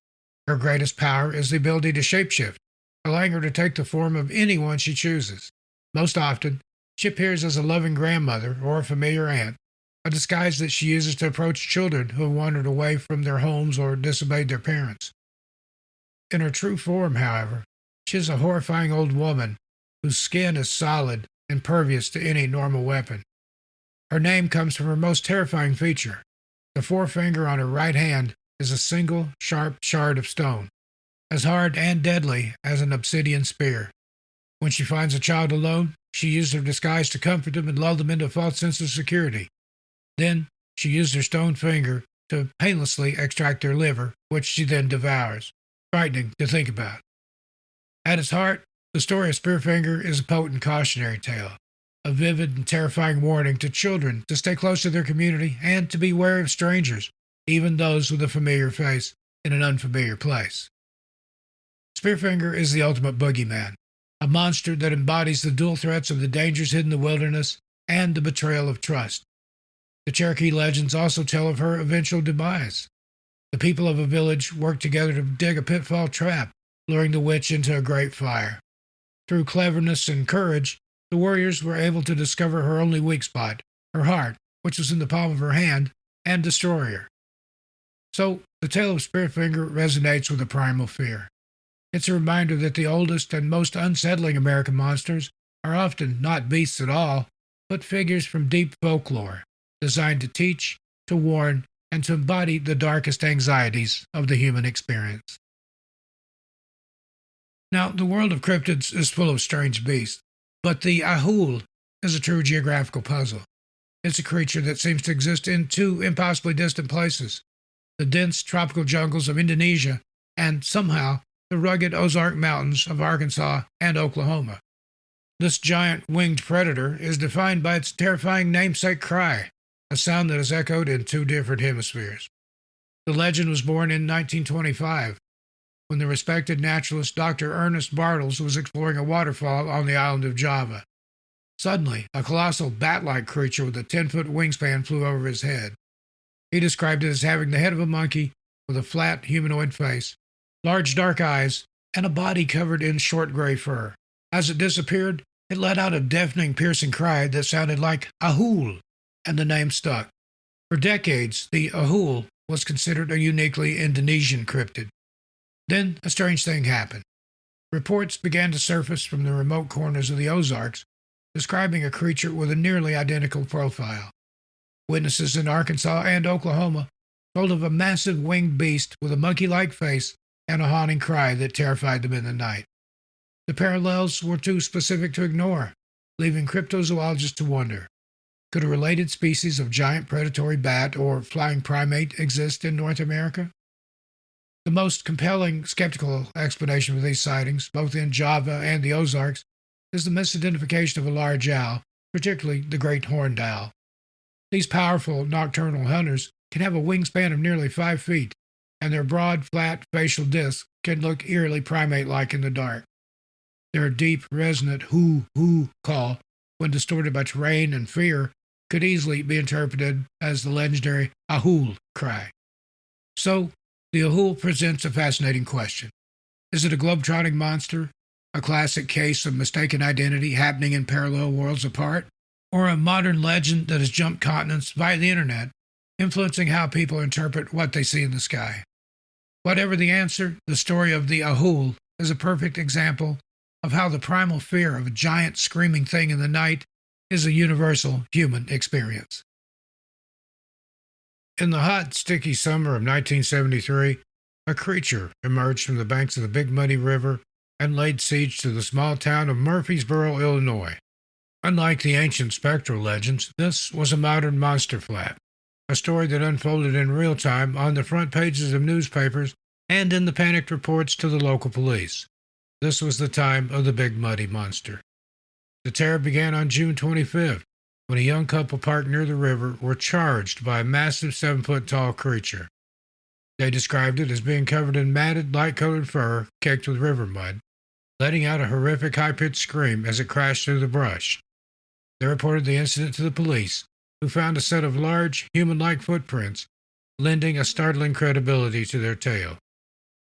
Her greatest power is the ability to shapeshift, allowing her to take the form of anyone she chooses. Most often, she appears as a loving grandmother or a familiar aunt, a disguise that she uses to approach children who have wandered away from their homes or disobeyed their parents. In her true form, however, she is a horrifying old woman whose skin is solid, impervious to any normal weapon. Her name comes from her most terrifying feature. The forefinger on her right hand is a single, sharp shard of stone, as hard and deadly as an obsidian spear. When she finds a child alone, she uses her disguise to comfort them and lull them into a false sense of security. Then, she uses her stone finger to painlessly extract their liver, which she then devours. Frightening to think about. At its heart, the story of Spearfinger is a potent cautionary tale, a vivid and terrifying warning to children to stay close to their community and to be wary of strangers, even those with a familiar face in an unfamiliar place. Spearfinger is the ultimate boogeyman, a monster that embodies the dual threats of the dangers hidden in the wilderness and the betrayal of trust. The Cherokee legends also tell of her eventual demise. The people of a village worked together to dig a pitfall trap, luring the witch into a great fire. Through cleverness and courage, the warriors were able to discover her only weak spot, her heart, which was in the palm of her hand, and destroy her. So, the tale of Spearfinger resonates with a primal fear. It's a reminder that the oldest and most unsettling American monsters are often not beasts at all, but figures from deep folklore, designed to teach, to warn, and to embody the darkest anxieties of the human experience. Now, the world of cryptids is full of strange beasts, but the Ahul is a true geographical puzzle. It's a creature that seems to exist in two impossibly distant places, the dense tropical jungles of Indonesia and, somehow, the rugged Ozark Mountains of Arkansas and Oklahoma. This giant winged predator is defined by its terrifying namesake cry, a sound that is echoed in two different hemispheres. The legend was born in 1925, when the respected naturalist Dr. Ernest Bartels was exploring a waterfall on the island of Java. Suddenly, a colossal bat-like creature with a 10-foot wingspan flew over his head. He described it as having the head of a monkey with a flat humanoid face, large dark eyes, and a body covered in short gray fur. As it disappeared, it let out a deafening, piercing cry that sounded like Ahul, and the name stuck. For decades, the Ahul was considered a uniquely Indonesian cryptid. Then a strange thing happened. Reports began to surface from the remote corners of the Ozarks, describing a creature with a nearly identical profile. Witnesses in Arkansas and Oklahoma told of a massive winged beast with a monkey-like face and a haunting cry that terrified them in the night. The parallels were too specific to ignore, leaving cryptozoologists to wonder. Could a related species of giant predatory bat or flying primate exist in North America? The most compelling skeptical explanation for these sightings, both in Java and the Ozarks, is the misidentification of a large owl, particularly the great horned owl. These powerful nocturnal hunters can have a wingspan of nearly 5 feet, and their broad, flat facial discs can look eerily primate-like in the dark. Their deep, resonant hoo-hoo call, when distorted by terrain and fear, could easily be interpreted as the legendary Ahul cry. So, the Ahul presents a fascinating question. Is it a globe-trotting monster, a classic case of mistaken identity happening in parallel worlds apart, or a modern legend that has jumped continents via the internet, influencing how people interpret what they see in the sky? Whatever the answer, the story of the Ahul is a perfect example of how the primal fear of a giant screaming thing in the night is a universal human experience. In the hot, sticky summer of 1973, a creature emerged from the banks of the Big Muddy River and laid siege to the small town of Murfreesboro, Illinois. Unlike the ancient spectral legends, this was a modern monster flap, a story that unfolded in real time on the front pages of newspapers and in the panicked reports to the local police. This was the time of the Big Muddy Monster. The terror began on June 25th, when a young couple parked near the river were charged by a massive 7-foot-tall creature. They described it as being covered in matted, light-colored fur caked with river mud, letting out a horrific high-pitched scream as it crashed through the brush. They reported the incident to the police, who found a set of large, human-like footprints, lending a startling credibility to their tale.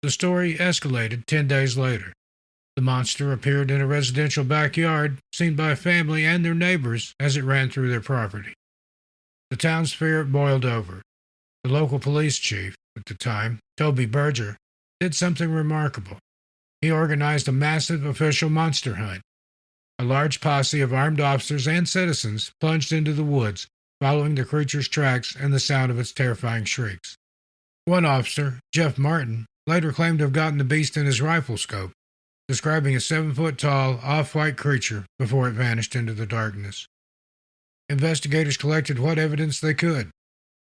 The story escalated 10 days later. The monster appeared in a residential backyard, seen by a family and their neighbors as it ran through their property. The town's fear boiled over. The local police chief, at the time, Toby Berger, did something remarkable. He organized a massive official monster hunt. A large posse of armed officers and citizens plunged into the woods, following the creature's tracks and the sound of its terrifying shrieks. One officer, Jeff Martin, later claimed to have gotten the beast in his rifle scope, describing a 7-foot-tall, off-white creature before it vanished into the darkness. Investigators collected what evidence they could.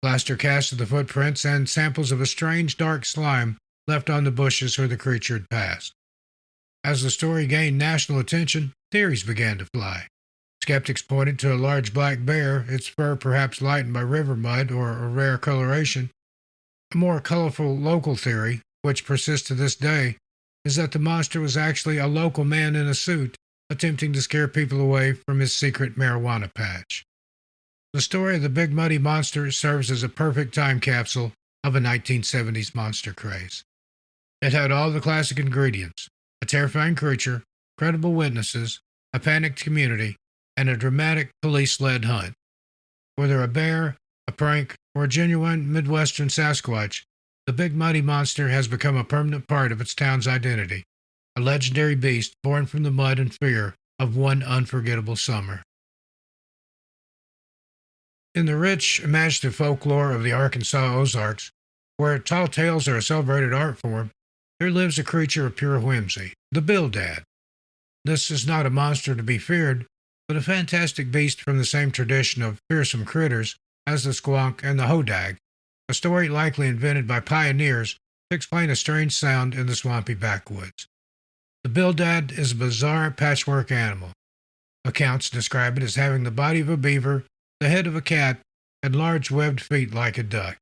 Plaster casts of the footprints and samples of a strange dark slime left on the bushes where the creature had passed. As the story gained national attention, theories began to fly. Skeptics pointed to a large black bear, its fur perhaps lightened by river mud or a rare coloration. A more colorful local theory, which persists to this day, is that the monster was actually a local man in a suit attempting to scare people away from his secret marijuana patch. The story of the Big Muddy Monster serves as a perfect time capsule of a 1970s monster craze. It had all the classic ingredients: a terrifying creature, credible witnesses, a panicked community, and a dramatic police-led hunt. Whether a bear, a prank, or a genuine Midwestern Sasquatch, the Big Muddy Monster has become a permanent part of its town's identity, a legendary beast born from the mud and fear of one unforgettable summer. In the rich, imaginative folklore of the Arkansas Ozarks, where tall tales are a celebrated art form, there lives a creature of pure whimsy, the buildad. This is not a monster to be feared, but a fantastic beast from the same tradition of fearsome critters as the skunk and the hodag, a story likely invented by pioneers to explain a strange sound in the swampy backwoods. The buildad is a bizarre patchwork animal. Accounts describe it as having the body of a beaver, the head of a cat, and large webbed feet like a duck.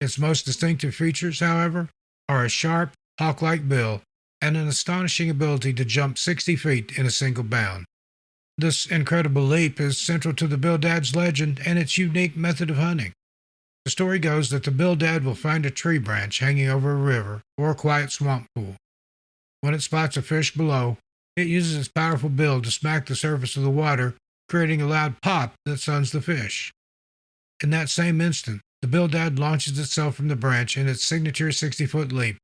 Its most distinctive features, however, are a sharp, hawk-like bill and an astonishing ability to jump 60 feet in a single bound. This incredible leap is central to the buildad's legend and its unique method of hunting. The story goes that the buildad will find a tree branch hanging over a river or a quiet swamp pool. When it spots a fish below, it uses its powerful bill to smack the surface of the water, creating a loud pop that stuns the fish. In that same instant, the buildad launches itself from the branch in its signature 60-foot leap,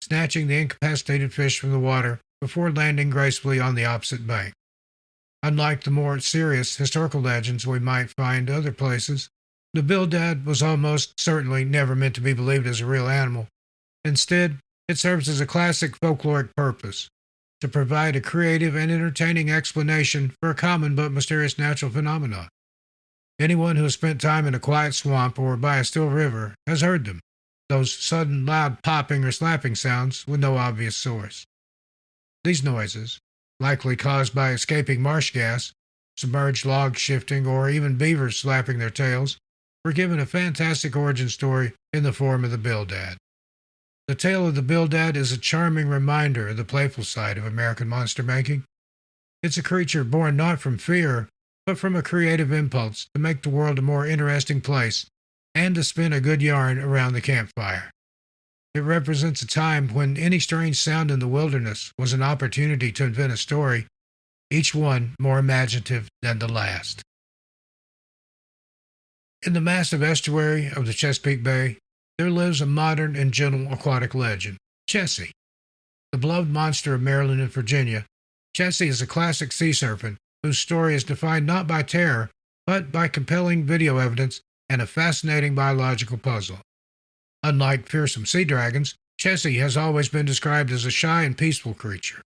snatching the incapacitated fish from the water before landing gracefully on the opposite bank. Unlike the more serious historical legends we might find other places, the buildad was almost certainly never meant to be believed as a real animal. Instead, it serves as a classic folkloric purpose, to provide a creative and entertaining explanation for a common but mysterious natural phenomenon. Anyone who has spent time in a quiet swamp or by a still river has heard them, those sudden loud popping or slapping sounds with no obvious source. These noises, likely caused by escaping marsh gas, submerged logs shifting, or even beavers slapping their tails, were given a fantastic origin story in the form of the buildad. The tale of the buildad is a charming reminder of the playful side of American monster making. It's a creature born not from fear, but from a creative impulse to make the world a more interesting place and to spin a good yarn around the campfire. It represents a time when any strange sound in the wilderness was an opportunity to invent a story, each one more imaginative than the last. In the massive estuary of the Chesapeake Bay, there lives a modern and gentle aquatic legend, Chessie. The beloved monster of Maryland and Virginia, Chessie is a classic sea serpent whose story is defined not by terror, but by compelling video evidence and a fascinating biological puzzle. Unlike fearsome sea dragons, Chessie has always been described as a shy and peaceful creature.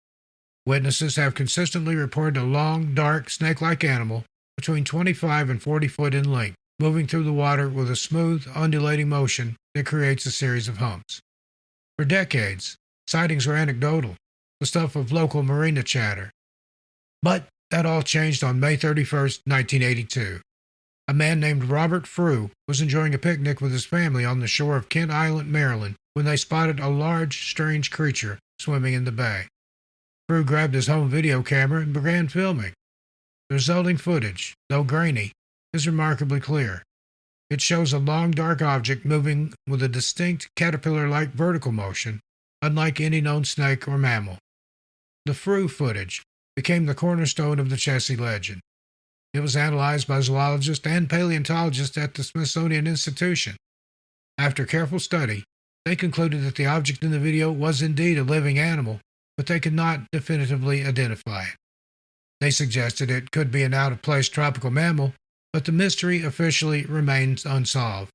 Witnesses have consistently reported a long, dark, snake-like animal between 25 and 40 foot in length, moving through the water with a smooth, undulating motion that creates a series of humps. For decades, sightings were anecdotal, the stuff of local marina chatter. But that all changed on May 31, 1982. A man named Robert Frew was enjoying a picnic with his family on the shore of Kent Island, Maryland, when they spotted a large, strange creature swimming in the bay. Frew grabbed his home video camera and began filming. The resulting footage, though grainy, is remarkably clear. It shows a long, dark object moving with a distinct caterpillar-like vertical motion, unlike any known snake or mammal. The Frew footage became the cornerstone of the Chessie legend. It was analyzed by zoologists and paleontologists at the Smithsonian Institution. After careful study, They concluded that the object in the video was indeed a living animal, but they could not definitively identify it. They suggested it could be an out-of-place tropical mammal, but the mystery officially remains unsolved.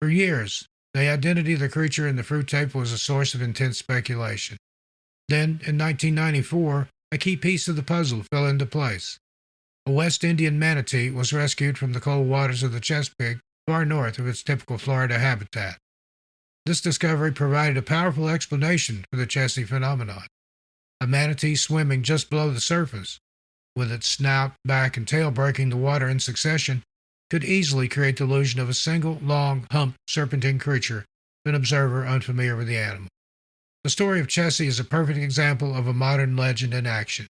For years, the identity of the creature in the fruit tape was a source of intense speculation. Then, in 1994, a key piece of the puzzle fell into place. A West Indian manatee was rescued from the cold waters of the Chesapeake, far north of its typical Florida habitat. This discovery provided a powerful explanation for the Chessie phenomenon. A manatee swimming just below the surface, with its snout, back, and tail breaking the water in succession, could easily create the illusion of a single, long, humped, serpentine creature to an observer unfamiliar with the animal. The story of Chessie is a perfect example of a modern legend in action.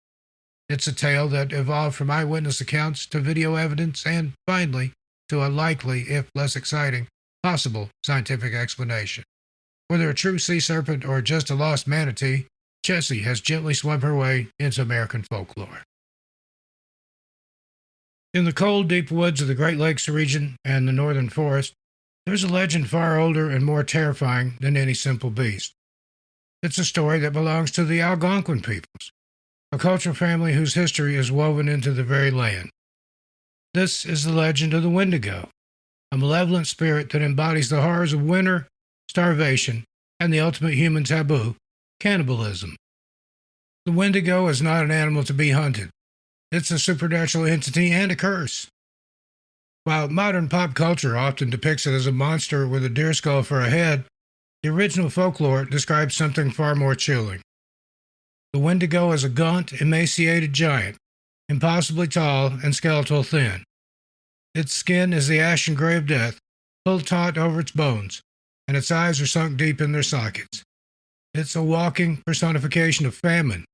It's a tale that evolved from eyewitness accounts to video evidence and, finally, to a likely, if less exciting, possible scientific explanation. Whether a true sea serpent or just a lost manatee, Chessie has gently swum her way into American folklore. In the cold, deep woods of the Great Lakes region and the northern forest, there's a legend far older and more terrifying than any simple beast. It's a story that belongs to the Algonquin peoples, a cultural family whose history is woven into the very land. This is the legend of the Wendigo, a malevolent spirit that embodies the horrors of winter, starvation, and the ultimate human taboo, cannibalism. The Wendigo is not an animal to be hunted. It's a supernatural entity and a curse. While modern pop culture often depicts it as a monster with a deer skull for a head, the original folklore describes something far more chilling. The Wendigo is a gaunt, emaciated giant, impossibly tall and skeletal thin. Its skin is the ashen gray of death, pulled taut over its bones, and its eyes are sunk deep in their sockets. It's a walking personification of famine,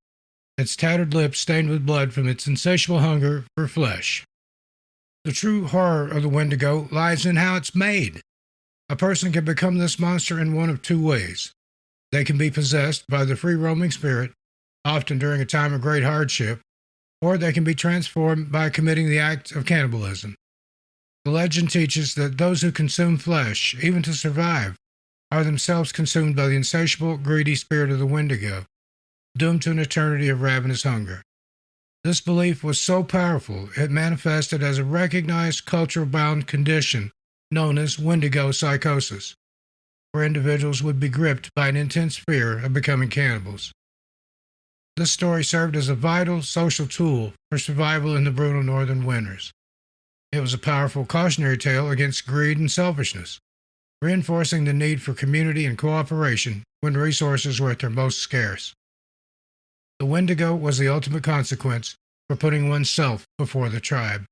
its tattered lips stained with blood from its insatiable hunger for flesh. The true horror of the Wendigo lies in how it's made. A person can become this monster in one of two ways. They can be possessed by the free-roaming spirit, often during a time of great hardship, or they can be transformed by committing the act of cannibalism. The legend teaches that those who consume flesh, even to survive, are themselves consumed by the insatiable, greedy spirit of the Wendigo, doomed to an eternity of ravenous hunger. This belief was so powerful it manifested as a recognized cultural-bound condition known as Wendigo psychosis, where individuals would be gripped by an intense fear of becoming cannibals. This story served as a vital social tool for survival in the brutal northern winters. It was a powerful cautionary tale against greed and selfishness, reinforcing the need for community and cooperation when resources were at their most scarce. The Wendigo was the ultimate consequence for putting oneself before the tribe.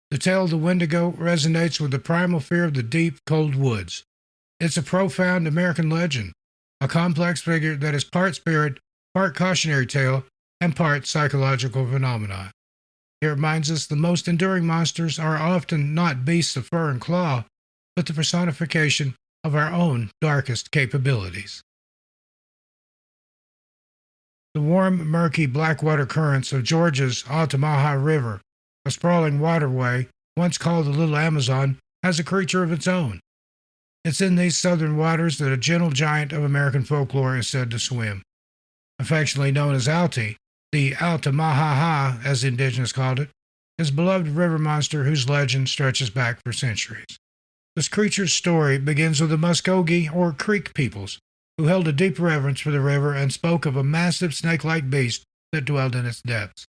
The tale of the Wendigo resonates with the primal fear of the deep, cold woods. It's a profound American legend, a complex figure that is part spirit, part cautionary tale, and part psychological phenomenon. It reminds us the most enduring monsters are often not beasts of fur and claw, but the personification of our own darkest capabilities. The warm, murky blackwater currents of Georgia's Altamaha-ha River, a sprawling waterway, once called the Little Amazon, has a creature of its own. It's in these southern waters that a gentle giant of American folklore is said to swim. Affectionately known as Alti, the Altamaha-ha, as the indigenous called it, is a beloved river monster whose legend stretches back for centuries. This creature's story begins with the Muskogee, or Creek peoples, who held a deep reverence for the river and spoke of a massive snake-like beast that dwelled in its depths.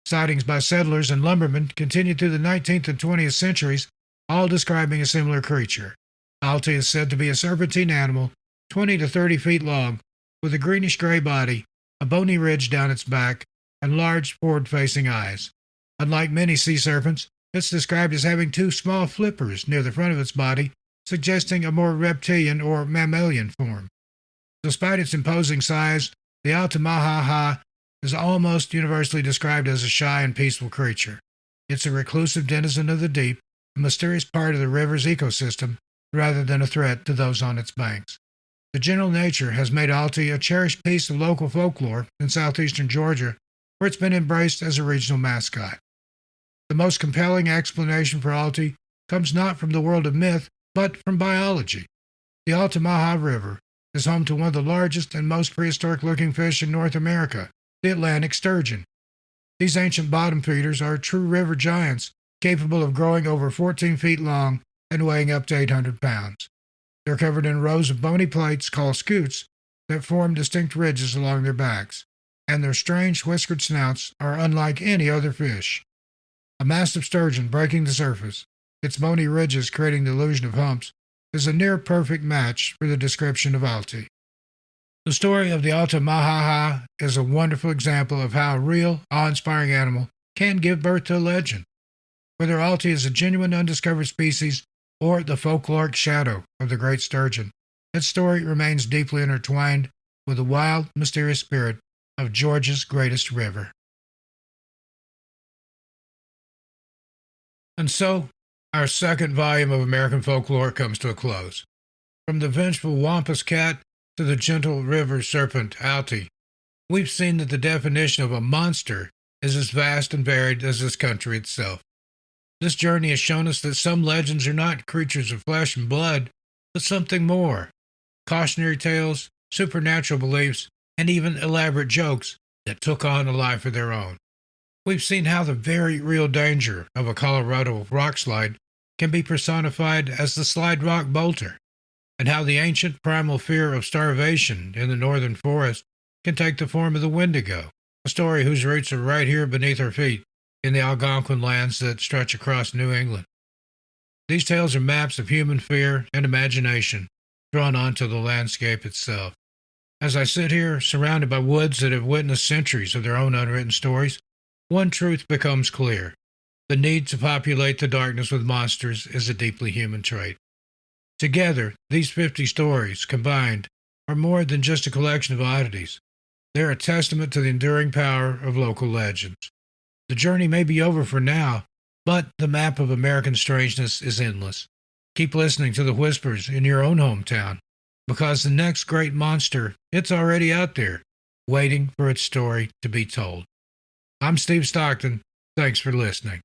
Sightings by settlers and lumbermen continued through the 19th and 20th centuries, all describing a similar creature. Alti is said to be a serpentine animal, 20 to 30 feet long, with a greenish-gray body, a bony ridge down its back, and large forward-facing eyes. Unlike many sea serpents, it's described as having two small flippers near the front of its body, suggesting a more reptilian or mammalian form. Despite its imposing size, the Altamaha-ha is almost universally described as a shy and peaceful creature. It's a reclusive denizen of the deep, a mysterious part of the river's ecosystem, rather than a threat to those on its banks. The general nature has made Alti a cherished piece of local folklore in southeastern Georgia, where it's been embraced as a regional mascot. The most compelling explanation for Alti comes not from the world of myth, but from biology. The Altamaha-ha River is home to one of the largest and most prehistoric-looking fish in North America, the Atlantic sturgeon. These ancient bottom feeders are true river giants, capable of growing over 14 feet long and weighing up to 800 pounds. They're covered in rows of bony plates called scutes that form distinct ridges along their backs, and their strange whiskered snouts are unlike any other fish. A massive sturgeon breaking the surface, its bony ridges creating the illusion of humps, is a near-perfect match for the description of Alti. The story of the Altamaha-ha is a wonderful example of how a real, awe-inspiring animal can give birth to a legend. Whether Alti is a genuine undiscovered species or the folkloric shadow of the great sturgeon, its story remains deeply intertwined with the wild, mysterious spirit of Georgia's greatest river. And so, our second volume of American folklore comes to a close. From the vengeful Wampus cat to the gentle river serpent Alti, we've seen that the definition of a monster is as vast and varied as this country itself. This journey has shown us that some legends are not creatures of flesh and blood, but something more. Cautionary tales, supernatural beliefs, and even elaborate jokes that took on a life of their own. We've seen how the very real danger of a Colorado rock slide can be personified as the slide rock bolter, and how the ancient primal fear of starvation in the northern forest can take the form of the Wendigo, a story whose roots are right here beneath our feet in the Algonquin lands that stretch across New England. These tales are maps of human fear and imagination drawn onto the landscape itself. As I sit here, surrounded by woods that have witnessed centuries of their own unwritten stories, one truth becomes clear. The need to populate the darkness with monsters is a deeply human trait. Together, these 50 stories, combined, are more than just a collection of oddities. They're a testament to the enduring power of local legends. The journey may be over for now, but the map of American strangeness is endless. Keep listening to the whispers in your own hometown, because the next great monster, it's already out there, waiting for its story to be told. I'm Steve Stockton. Thanks for listening.